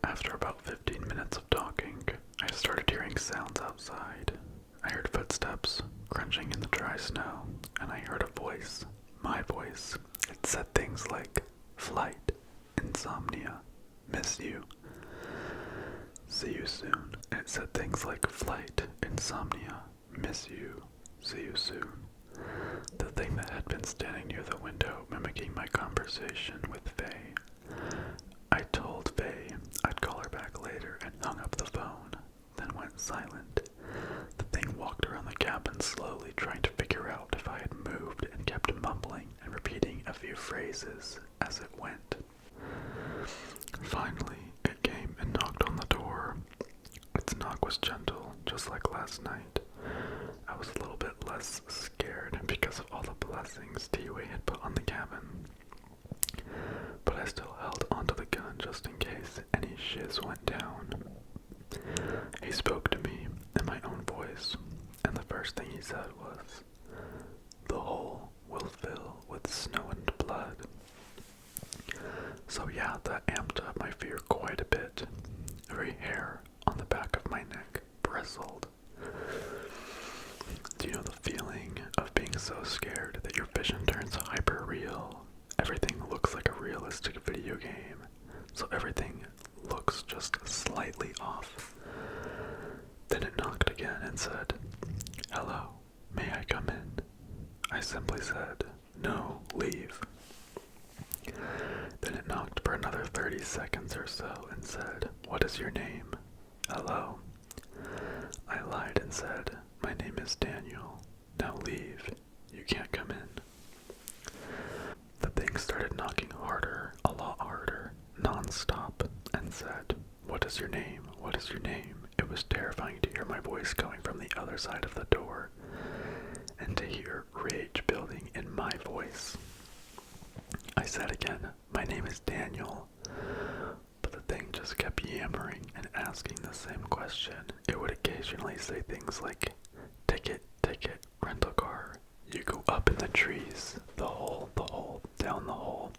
After about 15 minutes of talking, I started hearing sounds outside. I heard footsteps crunching in the dry snow, and I heard a voice, my voice. It said things like, flight, insomnia, miss you, see you soon. It said things like flight, insomnia, miss you, see you soon. The thing that had been standing near the window mimicking my conversation with Faye. I told Faye I'd call her back later and hung up the phone, then went silent. The thing walked around the cabin slowly, trying to figure out if I had moved, and kept mumbling and repeating a few phrases as it went. Finally, it came and knocked on the door. Its knock was gentle, just like last night. I was a little bit less scared because of all the blessings T-Way had put on the cabin. But I still held onto the gun just in case any shiz went down. He spoke to me in my own voice, and the first thing he said was, "The the hole will fill with snow and blood. So yeah, that amped up my fear quite a bit. Every hair on the back of my neck bristled. Do you know the feeling of being so scared that your vision turns hyper real? Everything looks like a realistic video game, so everything looks just slightly off. Then it knocked again and said, "Hello, may I come in?" I simply said, "No, leave." Then it knocked for another 30 seconds or so and said, "What is your name?" "Hello." I lied and said, "My name is Daniel. Now leave. You can't come in." The thing started knocking harder, a lot harder, non-stop, and said, "What is your name? What is your name?" It was terrifying to hear my voice coming from the other side of the door, and to hear rage building in my voice. I said again, "My name is Daniel." But the thing just kept yammering and asking the same question. It would occasionally say things like, ticket, rental car, you go up in the trees, the hole, down the hole.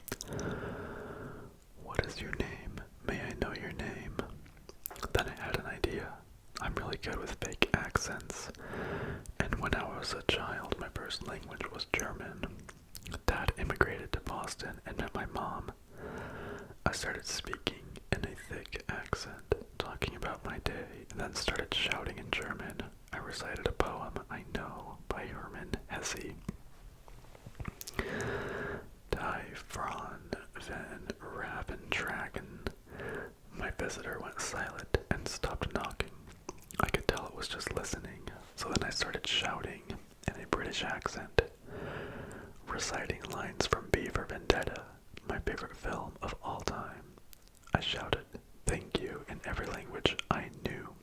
"What is your name? May I know your name?" Then I had an idea. I'm really good with fake accents. And when I was a child, my first language was German. Dad immigrated to Boston and met my mom. I started speaking in a thick accent, talking about my day, and then started shouting in German. I recited a poem I know by Hermann Hesse. Die Fran van Raventragen. My visitor went silent and stopped knocking. I could tell it was just listening, so then I started shouting in a British accent, reciting lines from V for Vendetta, my favorite film of all time. I shouted "thank you" in every language I knew.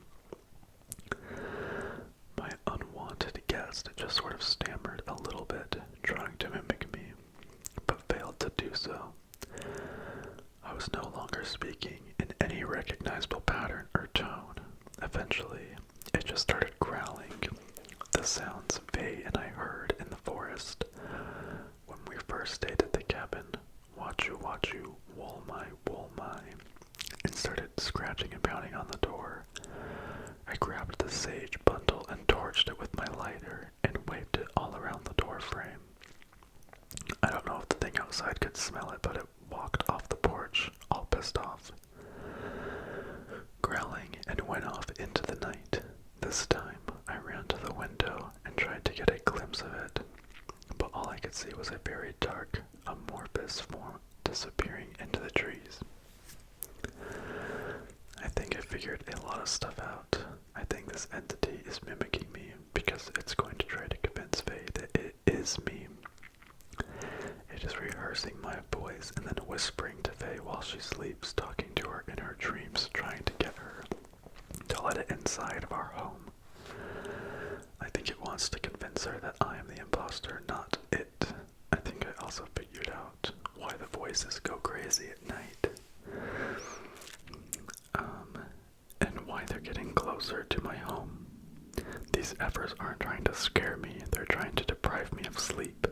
My unwanted guest just sort of stammered a little bit, trying to mimic me, but failed to do so. I was no longer speaking in any recognizable pattern or tone. Eventually, it just started growling, the sounds Faye and I heard in the forest when we first stayed at the cabin. Wachu wachu, wol my, and started scratching and pounding on the door. I grabbed the sage bundle and torched it with my lighter and waved it all around the door frame. I don't know if the thing outside could smell it, but it walked off the porch, all pissed off, growling, and went off into the night. This time, I ran to the window and tried to get a glimpse of it, but all I could see was a very dark, amorphous form disappearing into the trees. I think I figured a lot of stuff out. I think this entity is mimicking me because it's going to try to convince Faye that it is me. It is rehearsing my voice and then whispering to Faye while she sleeps, talking to her in her dreams, trying to get her to let it inside of our home. I think it wants to convince her that I am the imposter, not it. I think I also figured out why the voices go crazy at night. And why they're getting closer to my home. These efforts aren't trying to scare me, they're trying to deprive me of sleep.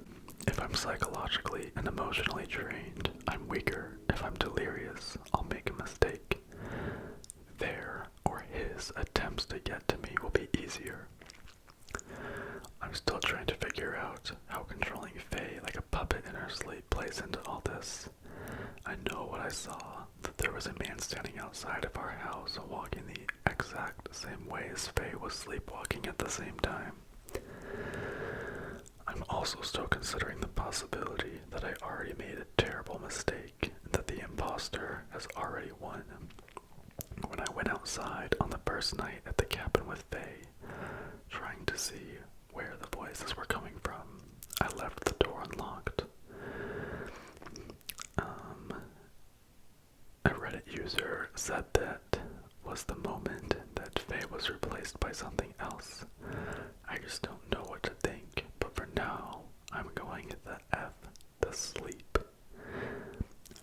If I'm psychologically and emotionally drained, I'm weaker. If I'm delirious, I'll make a mistake. Their or his attempts to get to me will be easier. I'm still trying to figure out how controlling Faye like a puppet in her sleep plays into all this. I know what I saw, that there was a man standing outside of our house walking the exact same way as Faye was sleepwalking at the same time. I'm also still considering the possibility that I already made a terrible mistake and that the imposter has already won. When I went outside on the first night at the cabin with Faye, trying to see where the voices were coming from, I left the door unlocked. A Reddit user said that was the moment that Faye was replaced by something else. I just don't know what to think, but for now, I'm going the sleep.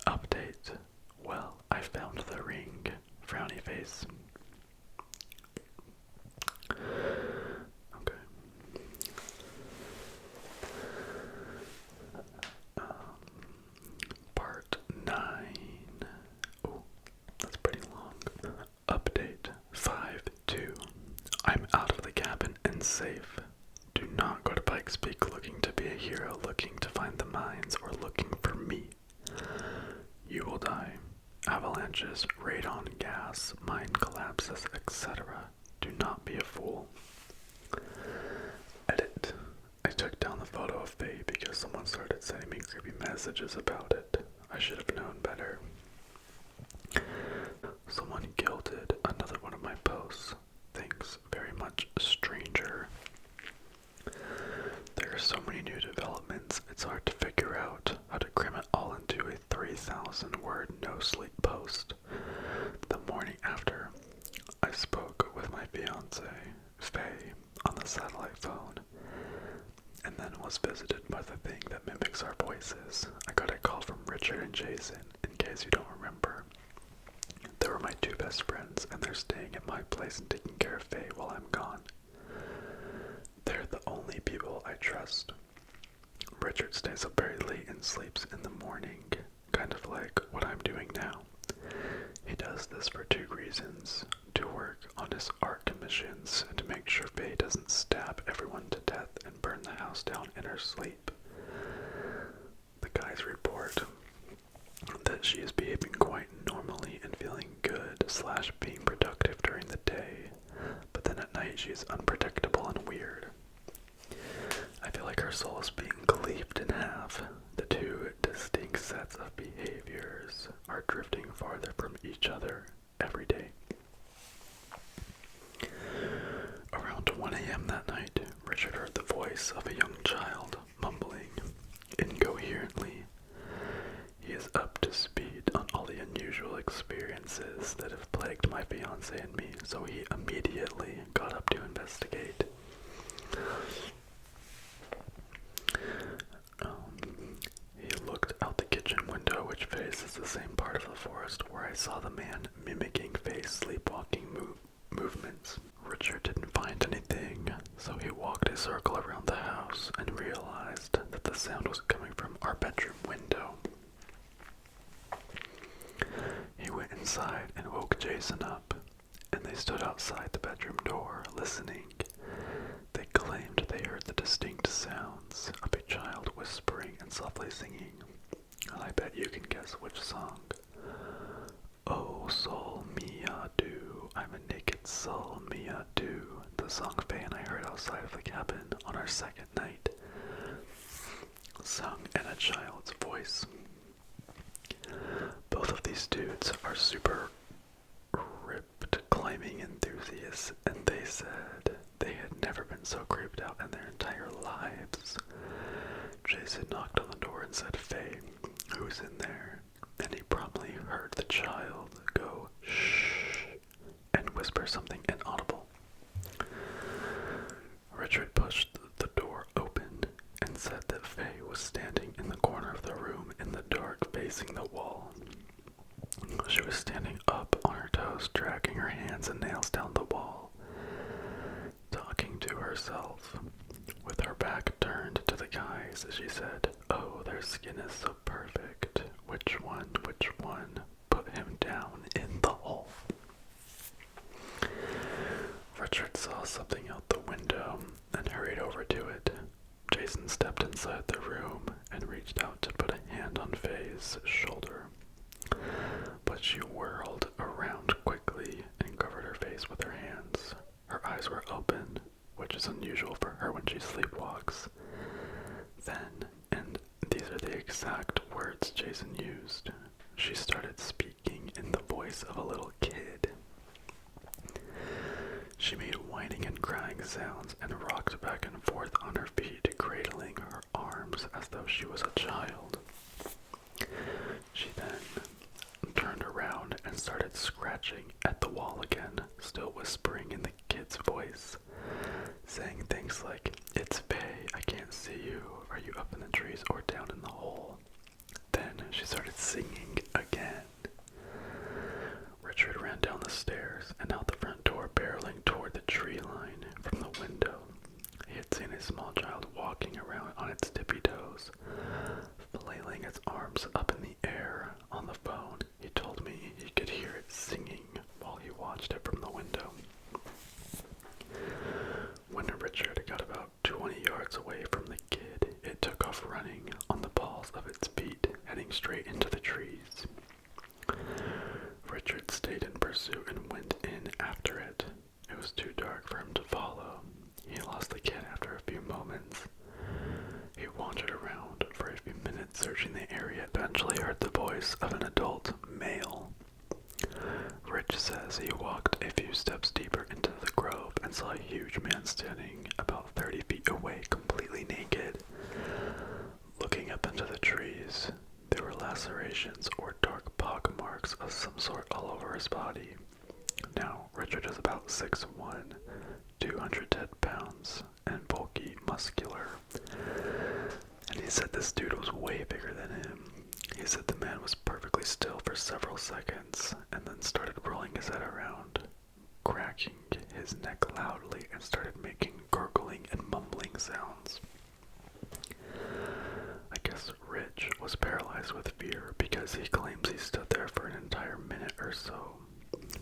Update. Well, I found the ring. Frowny face. Okay. not go to Pikes Peak looking to be a hero, looking to find the mines, or looking for me. You will die. Avalanches, radon gas, mine collapses, etc. Do not be a fool. Edit. I took down the photo of Faye because someone started sending me creepy messages about it. I should have known better. Someone guilted another one of my posts. Thanks very much, stranger. There are so many new developments, it's hard to figure out how to cram it all into a 3,000-word no-sleep post. The morning after, I spoke with my fiancé, Faye, on the satellite phone, and then was visited by the thing that mimics our voices. I got a call from Richard and Jason, in case you don't remember. They were my two best friends, and they're staying at my place and taking care of Faye while I'm gone. They're the only people I trust. Richard stays up very late and sleeps in the morning, kind of like what I'm doing now. He does this for two reasons: to work on his art commissions and to make sure Faye doesn't stab everyone to death and burn the house down in her sleep. The guys report that she is behaving quite normally and feeling good / being productive during the day, but then at night she's unpredictable and weird. I feel like her soul is being cleaved in half. The two distinct sets of behaviors are drifting farther from each other every day. Around 1 a.m. that night, Richard heard the voice of a young child mumbling incoherently. He is up to speed on all the unusual experiences that have plagued my fiancé and me, so he immediately got up to investigate. He looked out the kitchen window, which faces the same part of the forest where I saw the man mimicking Faye's sleepwalking movements. Richard didn't find anything, so he walked a circle around the house and realized that the sound was coming from our bedroom window. He went inside and woke Jason up, and they stood outside the bedroom door, listening. They claimed they heard the distinct sounds of a child whispering and softly singing, and I bet you can guess which song. Oh, soul mia do, I'm a naked soul mia do, the song Faye and I heard outside of the cabin on our second night, sung in a child's voice. Both of these dudes are super ripped climbing enthusiasts, and they said they had never been so creeped out in their entire lives. Jason knocked on the door and said, "Faye, who's in there?" And he promptly heard the child go, "Shh," and whisper something inaudible. Richard pushed the door open and said that Faye was standing in the corner of the room in the dark facing the wall. She was standing up on her toes, dragging her hands and nails down the wall, talking to herself. With her back turned to the guys, she said, "Oh, their skin is so perfect. Which one? Put him down in the hole." Richard saw something out the window and hurried over to it. Jason stepped inside the room and reached out to put a hand on Faye's shoulder, but she whirled around quickly and covered her face with her hands. Her eyes were open, which is unusual for her when she sleepwalks. Then, and these are the exact words Jason used, she started speaking in the voice of a little kid. She made whining and crying sounds and rocked back and forth on her feet, cradling her arms as though she was a child. She then turned around and started scratching at the wall again, still whispering in the kid's voice, saying things like, "It's Faye, I can't see you. Are you up in the trees or down in the hole?" Then she started singing again. Richard ran down the stairs and out the front door, barreling toward the tree line from the window. He had seen a small child walking around on its tippy toes, flailing its arms up in the air. On the phone, he told me he could hear it singing while he watched it from the window. When Richard got about 20 yards yards away from the kid, it took off running on the balls of its feet, heading straight into the trees. Richard stayed in pursuit and went in after it. It was too dark for him to follow. He lost the kid after a few moments. He wandered around for a few minutes searching the area, eventually heard the voice of an adult male. Rich says he walked a few steps deeper into the grove and saw a huge man standing about 30 feet away, completely naked. Looking up into the trees, there were lacerations or dark pock marks of some sort all over his body. Now, Richard is about 6'1", 210 pounds, and bulky, muscular. And he said this dude was way bigger than him. He said the man was perfectly still for several seconds, and then started rolling his head around, cracking his neck loudly, and started making gurgling and mumbling sounds. I guess Rich was paralyzed with fear because he claims he stood there for an entire minute or so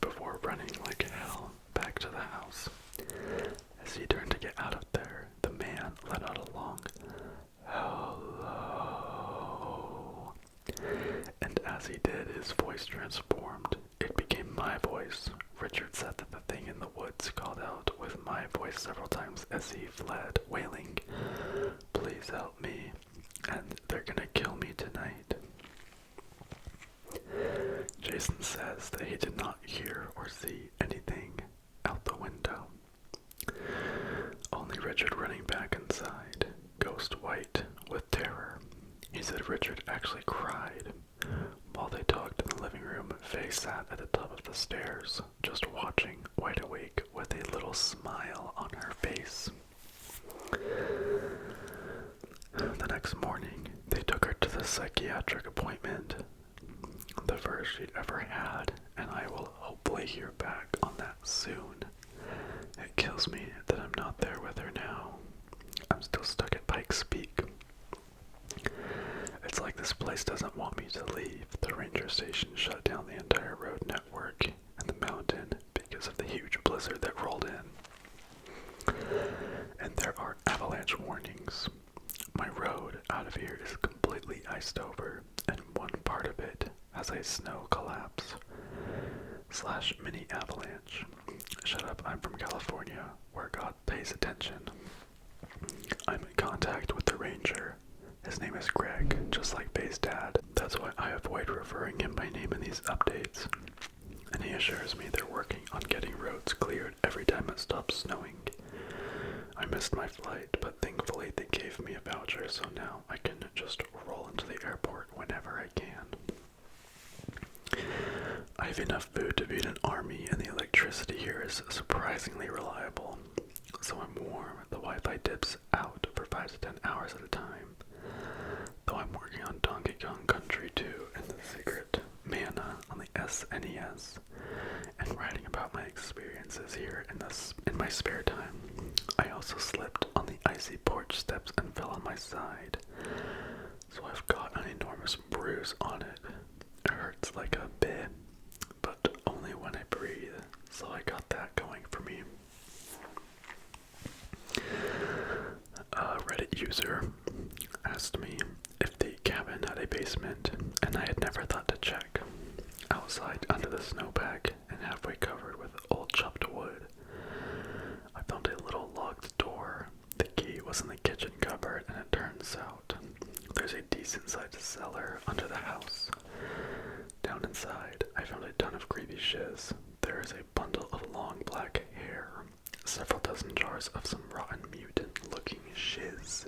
before running like hell back to the house. As he turned to get out of there, the man let out a long "hello," and as he did, his voice transformed. It became my voice. Richard said that the thing in the woods called out with my voice several times as he fled, wailing, "Please help me, and they're gonna kill me tonight." Jason says that he did not hear or see anything out the window. Only Richard running back inside, ghost white with terror. He said Richard actually cried. While they talked in the living room, Faye sat at the top of the stairs, just watching, wide awake, with a little smile on her face. The next morning, they took her to the psychiatric appointment, the first she'd ever had, and I will hopefully hear back on that soon. It kills me that I'm not there with her now. I'm still stuck at Pikes Peak. It's like this place doesn't want me to leave. The ranger station shut down the entire road network and the mountain because of the huge blizzard that rolled in. And there are avalanche warnings. My road out of here is completely iced over, and one part of it has a snow collapse / mini avalanche. Shut up, I'm from California, where God pays attention. I'm in contact with the ranger. His name is Greg, just like Bay's dad. That's why I avoid referring him by name in these updates. And he assures me they're working on getting roads cleared every time it stops snowing. I missed my flight, but thankfully they gave me a voucher, so now I can just roll into the airport whenever I can. I have enough food to feed an army, and the electricity here is surprisingly reliable. So I'm warm. The Wi-Fi dips out for 5 to 10 hours at a time. Though I'm working on Donkey Kong Country 2 and the Secret Mana on the SNES, and writing about my experiences here in my spare time. I also slipped on the icy porch steps and fell on my side, so I've got an enormous bruise on it. It hurts like a bit, but only when I breathe, so I got that going for me. A Reddit user asked me if the cabin had a basement, and I had never thought to check. Outside, under the snowpack, and halfway covered with old chopped wood, I found a little locked door. The key was in the kitchen cupboard, and it turns out there's a decent-sized cellar under the house. Down inside, I found a ton of creepy shiz. There is a bundle of long black hair, several dozen jars of some rotten mutant-looking shiz,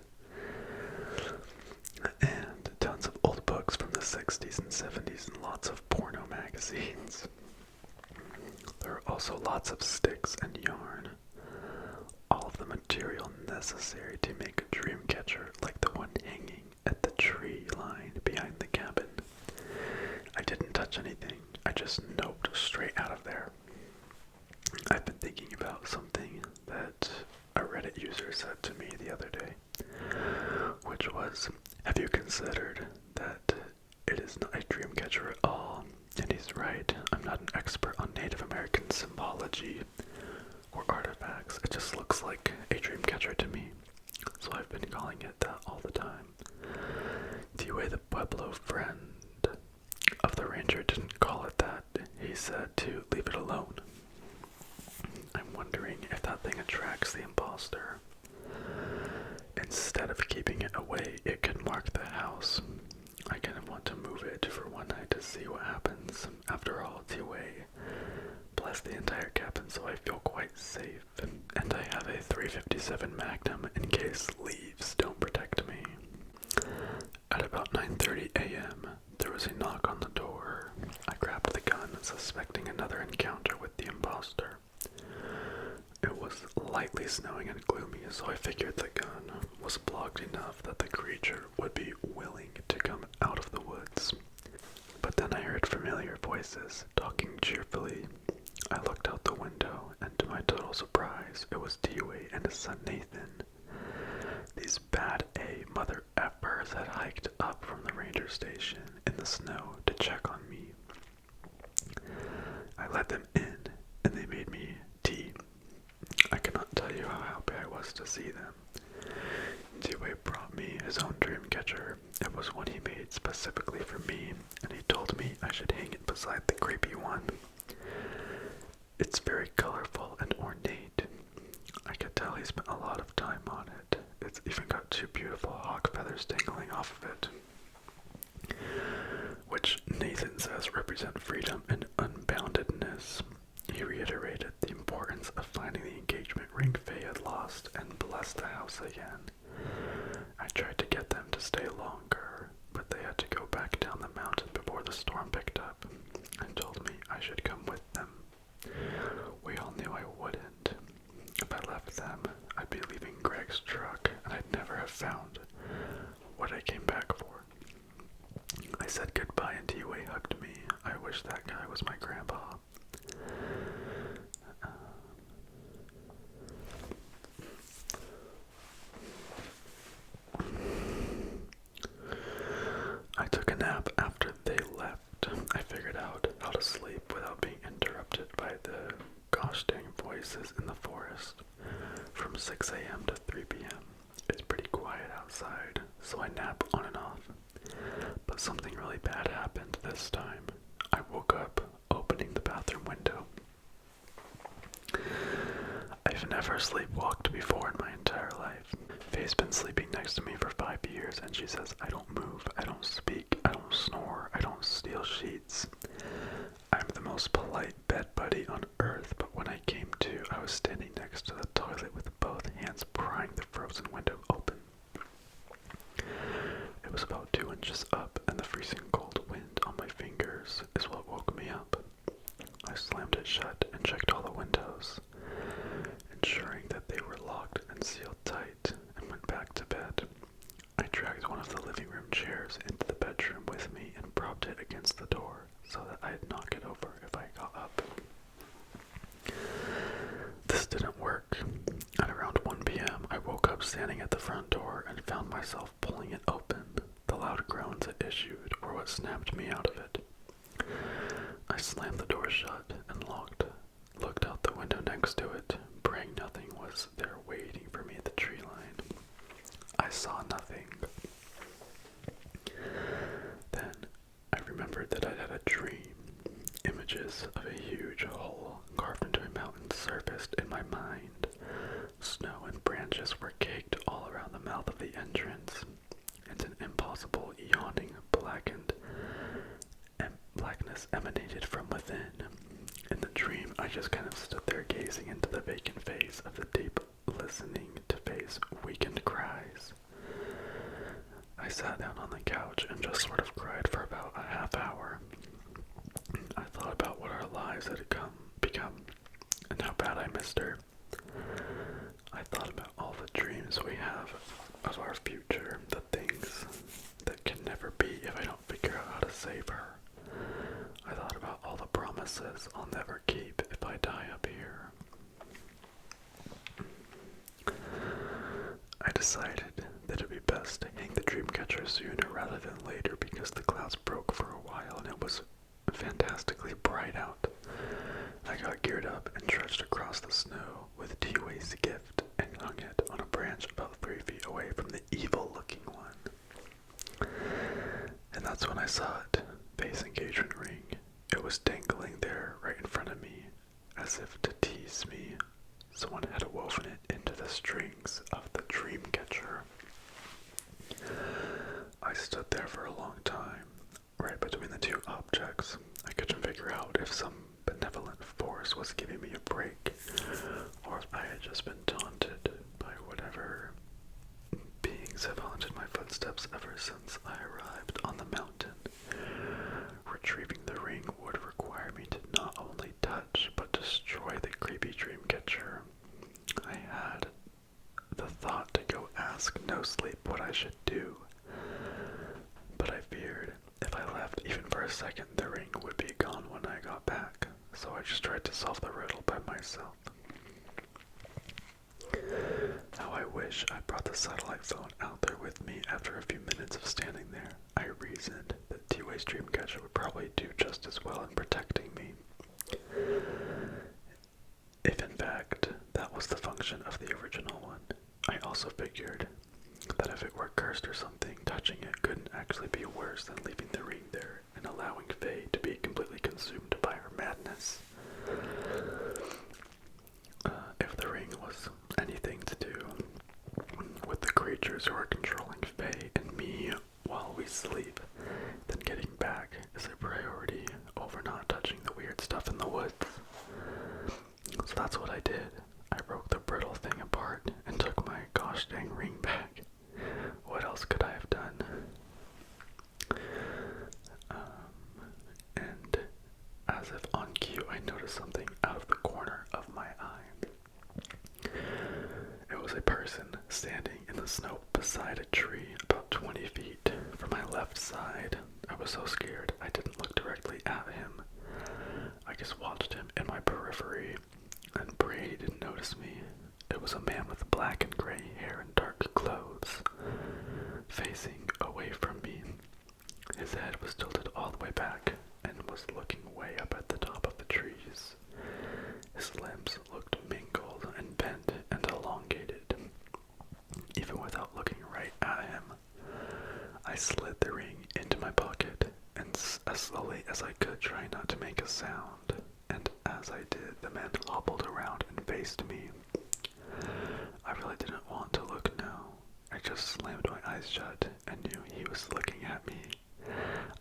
and tons of old books from the 60s and 70s and lots of porno magazines. There are also lots of sticks and yarn. All of the material necessary to make a dream catcher like the one hanging at the tree line behind the cabin. I didn't touch anything. I just noped straight out of there. I've been thinking about something that a Reddit user said to me the other day, which was, have you considered that it is not a dream catcher at all? And he's right. I'm not an expert on Native American symbology or artifacts. It just looks like a dream catcher to me. So I've been calling it that all the time. T-Way, the Pueblo friend of the ranger, didn't call it that. He said to leave it alone. I'm wondering if that thing attracts the imposter. Instead of keeping it away, it could mark the house. I kind of want to move it for one night to see what happens. After all, T-Way blessed the entire cabin, so I feel quite safe. And I have a .357 Magnum in case leaves don't protect me. At about 9:30 a.m., there was a knock on the door. I grabbed the gun, suspecting another encounter with the imposter. It was lightly snowing and gloomy, so I figured the gun was blocked enough that the creature would be willing to come out of the woods. But then I heard familiar voices talking cheerfully. I looked out the window, and to my total surprise, it was T-Way and his son Nathan. These bad A mother effers had hiked up from the ranger station in the snow to check on me. I let them in, and they made me tea. I cannot tell you how happy I was to see them. T-Way brought me his own dream catcher. It was one he made specifically for me, and he told me I should hang it beside the creepy one. It's very colorful and ornate. I could tell he spent a lot of time on it. It's even got two beautiful hawk feathers dangling off of it, which Nathan says represent freedom and unboundedness. He reiterated the importance of finding the engagement ring Faye had lost and blessed the house again. I tried to get them to stay longer, but they had to go back down the mountain before the storm picked up, and told me I should come with them. We all knew I wouldn't. If I left them, I'd be leaving Greg's truck, and I'd never have found what I came back for. I said goodbye, and T-Way hugged me. I wish that guy was my grandpa. I took a nap after they left. I figured out how to sleep without being interrupted by the gosh dang voices in the forest. From 6 a.m. to 3 p.m. It's pretty quiet outside, so I nap on and off. But something really bad happened this time. I woke up opening the bathroom window. I've never sleepwalked before in my entire life. Faye's been sleeping next to me for 5 years, and she says I don't move, I don't speak, I don't snore, I don't steal sheets. I'm the most polite bed buddy on earth, but when I came to, I was standing next to the toilet with both hands prying the frozen window open. It was about 2 inches up, and the freezing cold wind on my fingers is what woke me up. I slammed it shut and checked all the windows, ensuring that they were locked and sealed tight, and went back to bed. I dragged one of the living room chairs into the bedroom with me and propped it against the door so that I'd knock it over if I got up. This didn't work. At around 1 p.m., I woke up standing at the front door and found myself pulling it open. The loud groans it issued were what snapped me out of it. I slammed the door shut and looked out the window next to it, praying nothing was there waiting for me at the tree line. I saw nothing. Then I remembered that I'd had a dream. Images of a huge hole carved into a mountain surfaced in my mind. Snow and branches were caked all around the mouth of the entrance, and an impossible, yawning, blackness emanated from within. In the dream, I just kind of stood there gazing into the vacant face of the deep, listening to Faye's weakened cries. I sat down on the couch and just sort of cried for about a half hour. I thought about what our lives had become, and how bad I missed her. I thought about all the dreams we have of our future, the things that can never be if I don't figure out how to save her. I thought about all the promises I'll never keep if I die up here. I decided that it'd be best to hang the dream catcher sooner rather than later because the clouds broke for a while and it was fantastically bright out. I got geared up and trudged across the snow with T-Way's gift and hung it on a branch about 3 feet away from I saw it, face engagement ring. It was dangling there right in front of me, as if to tease me. Someone had woven it into the strings of the dream catcher. I stood there for a long time, right between the two objects. I couldn't figure out if some benevolent force was giving me a break, or if I had just been taunted by whatever beings have haunted my footsteps ever since I arrived on the mountain. Retrieving the ring would require me to not only touch, but destroy the creepy dream catcher. I had the thought to go ask No Sleep what I should do, but I feared if I left even for a second, the ring would be gone when I got back, so I just tried to solve the riddle by myself. How I wish I brought the satellite phone out there with me after a few minutes of standing there. I reasoned that T-Way's dream catcher would probably do just as well in protecting me. If in fact that was the function of the original one. I also figured that if it were cursed or something, touching it couldn't actually be worse than leaving the ring there and allowing Faye to be completely consumed by her madness. If the ring was anything to do with the creatures who are controlling Faye and me while we sleep, then getting back is a priority over not touching the weird stuff in the woods. So that's what I did. I broke the brittle thing apart and took my gosh dang ring back. What else could I have done? And as if on cue, I noticed something out of the corner of my eye. It was a person standing in the snow beside a tree about 20 feet from my left side. I was so scared I didn't look directly at him. I just watched him in my periphery and prayed he didn't notice me. It was a man with black and gray hair and dark clothes, facing away from me. His head was tilted all the way back and was looking way up at the top of the trees. His limbs looked mingled and bent and elongated. Even without looking right at him, I slid the ring into my pocket and as slowly as I could, try not to make a sound. And as I did, the man hobbled around and faced me. I really didn't want to look now. I just slammed my eyes shut and knew he was looking at me.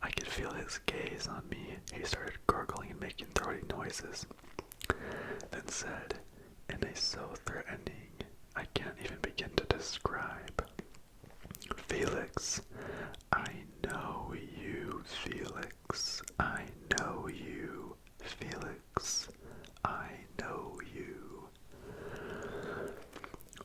I could feel his gaze on me. He started gurgling and making throaty noises, then said, in a so threatening, I can't even begin to describe, "Felix, I know you, Felix. I know you, Felix. I know you."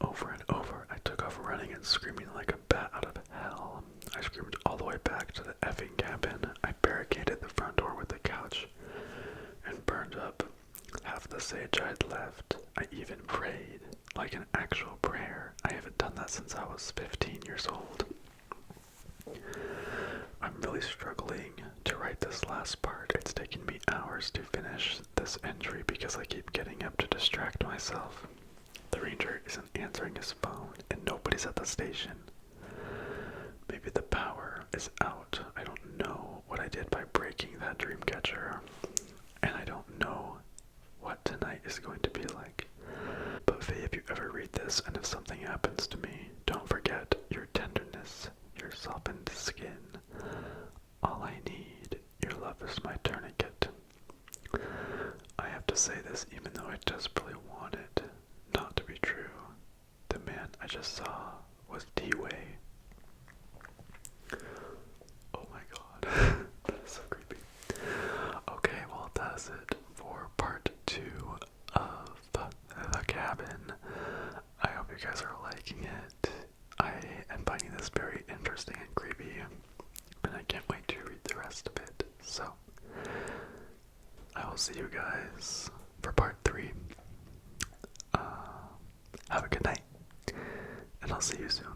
Over and over, I took off running and screaming like a bat out of hell. I screamed all the way back to the effing cabin. I barricaded the front door with the couch and burned up half the sage I had left. I even prayed, like an actual prayer. I haven't done that since I was 15 years old. I'm really struggling to write this last part. It's taken me hours to finish this entry because I keep getting up to distract myself. The ranger isn't answering his phone and nobody's at the station. Maybe the power is out. I don't know what I did by breaking that dream catcher. And I don't know what tonight is going to be like. But Faye, if you ever read this and if something happens to me, don't forget your tenderness, your softened skin. All I need, your love is my tourniquet. I have to say this even though I desperately want it not to be true. The man I just saw was T-Way. Oh my god, that is so creepy. Okay, well that's it for part 2 of The Cabin. I hope you guys are liking it. I am finding this very interesting and creepy, and I can't wait to read the rest of it. So, I will see you guys for part 3. Have a good night, and I'll see you soon.